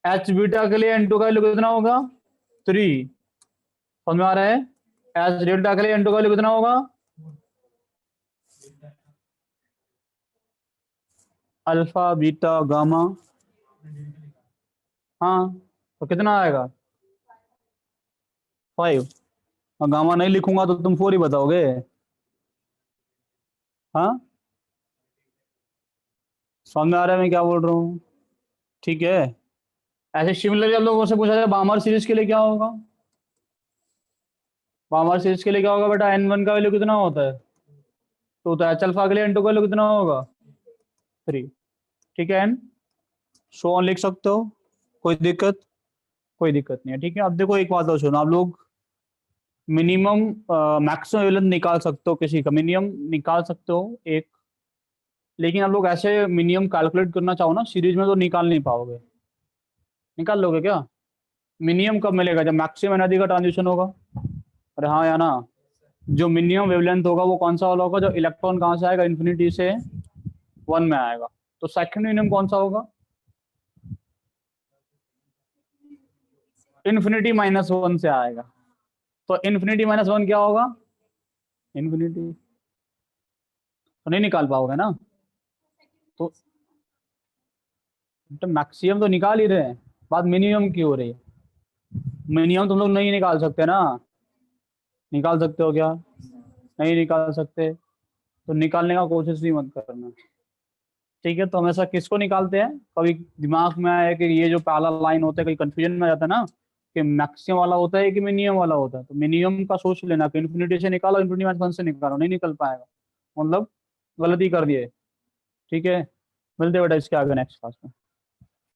एच बीटा के लिए N2 का वैल्यू कितना होगा? 3। समझ में आ रहा है? एच डेल्टा के लिए N2 का वैल्यू कितना होगा? Alpha beta gamma. हाँ, तो कितना आएगा? 5। और गामा नहीं लिखूंगा तो तुम 4 ही बताओगे। हाँ, समझ में आ रहा है मैं क्या बोल रहा हूँ? ठीक है। ऐसे सिमिलरली आप लोगों से पूछा जाए बामर सीरीज के लिए क्या होगा? बामर सीरीज के लिए क्या होगा बेटा? N1 का वैल्यू कितना होता है? तो एच अल्फा के लिए N2 का वैल्यू कितना होगा? 3। ठीक है। एन सो ऑन लिख सकते हो, कोई दिक्कत? कोई दिक्कत नहीं है। ठीक है। अब देखो एक बात और सुनो आप लोग, मिनिमम मैक्सिमम वेवलेंथ निकाल सकते हो, किसी का मिनिमम निकाल सकते हो एक। लेकिन आप लोग ऐसे मिनिमम कैलकुलेट करना चाहो ना सीरीज में तो निकाल नहीं पाओगे। निकाल लोगे क्या? मिनिमम कब मिलेगा? जब मैक्सिमम एनर्जी का ट्रांजिशन होगा। अरे हाँ या ना? जो मिनिमम वेवलेंथ होगा वो कौन सा वाला होगा? जो इलेक्ट्रॉन कहाँ से आएगा? इन्फिनिटी से 1 में आएगा। तो सेकंड मिनिमम कौन सा होगा? इन्फिनिटी -1 से आएगा। तो इन्फिनिटी -1 क्या होगा? इन्फिनिटी। तो नहीं निकाल पाओगे ना। तो मैक्सिमम तो निकाल ही रहे हैं, बात मिनिमम की हो रही है। मिनिमम तुम लोग नहीं निकाल सकते ना। निकाल सकते हो क्या? नहीं निकाल सकते। तो निकालने का कोशिश भी मत करना। ठीक है। तो हमेशा किसको निकालते हैं? कभी दिमाग में आया कि ये जो पहला लाइन होता है, कहीं कंफ्यूजन में आ जाता है ना कि मैक्सिमम वाला होता है कि मिनिमम वाला होता है। तो मिनिमम का सोच लेना कि इन्फिनिटी से निकालो, इन्फिनिटी -1 से निकालो, नहीं निकल पाएगा। मतलब गलती कर दिए। ठीक है। मिलते बेटा इसके आगे नेक्स्ट क्लास में।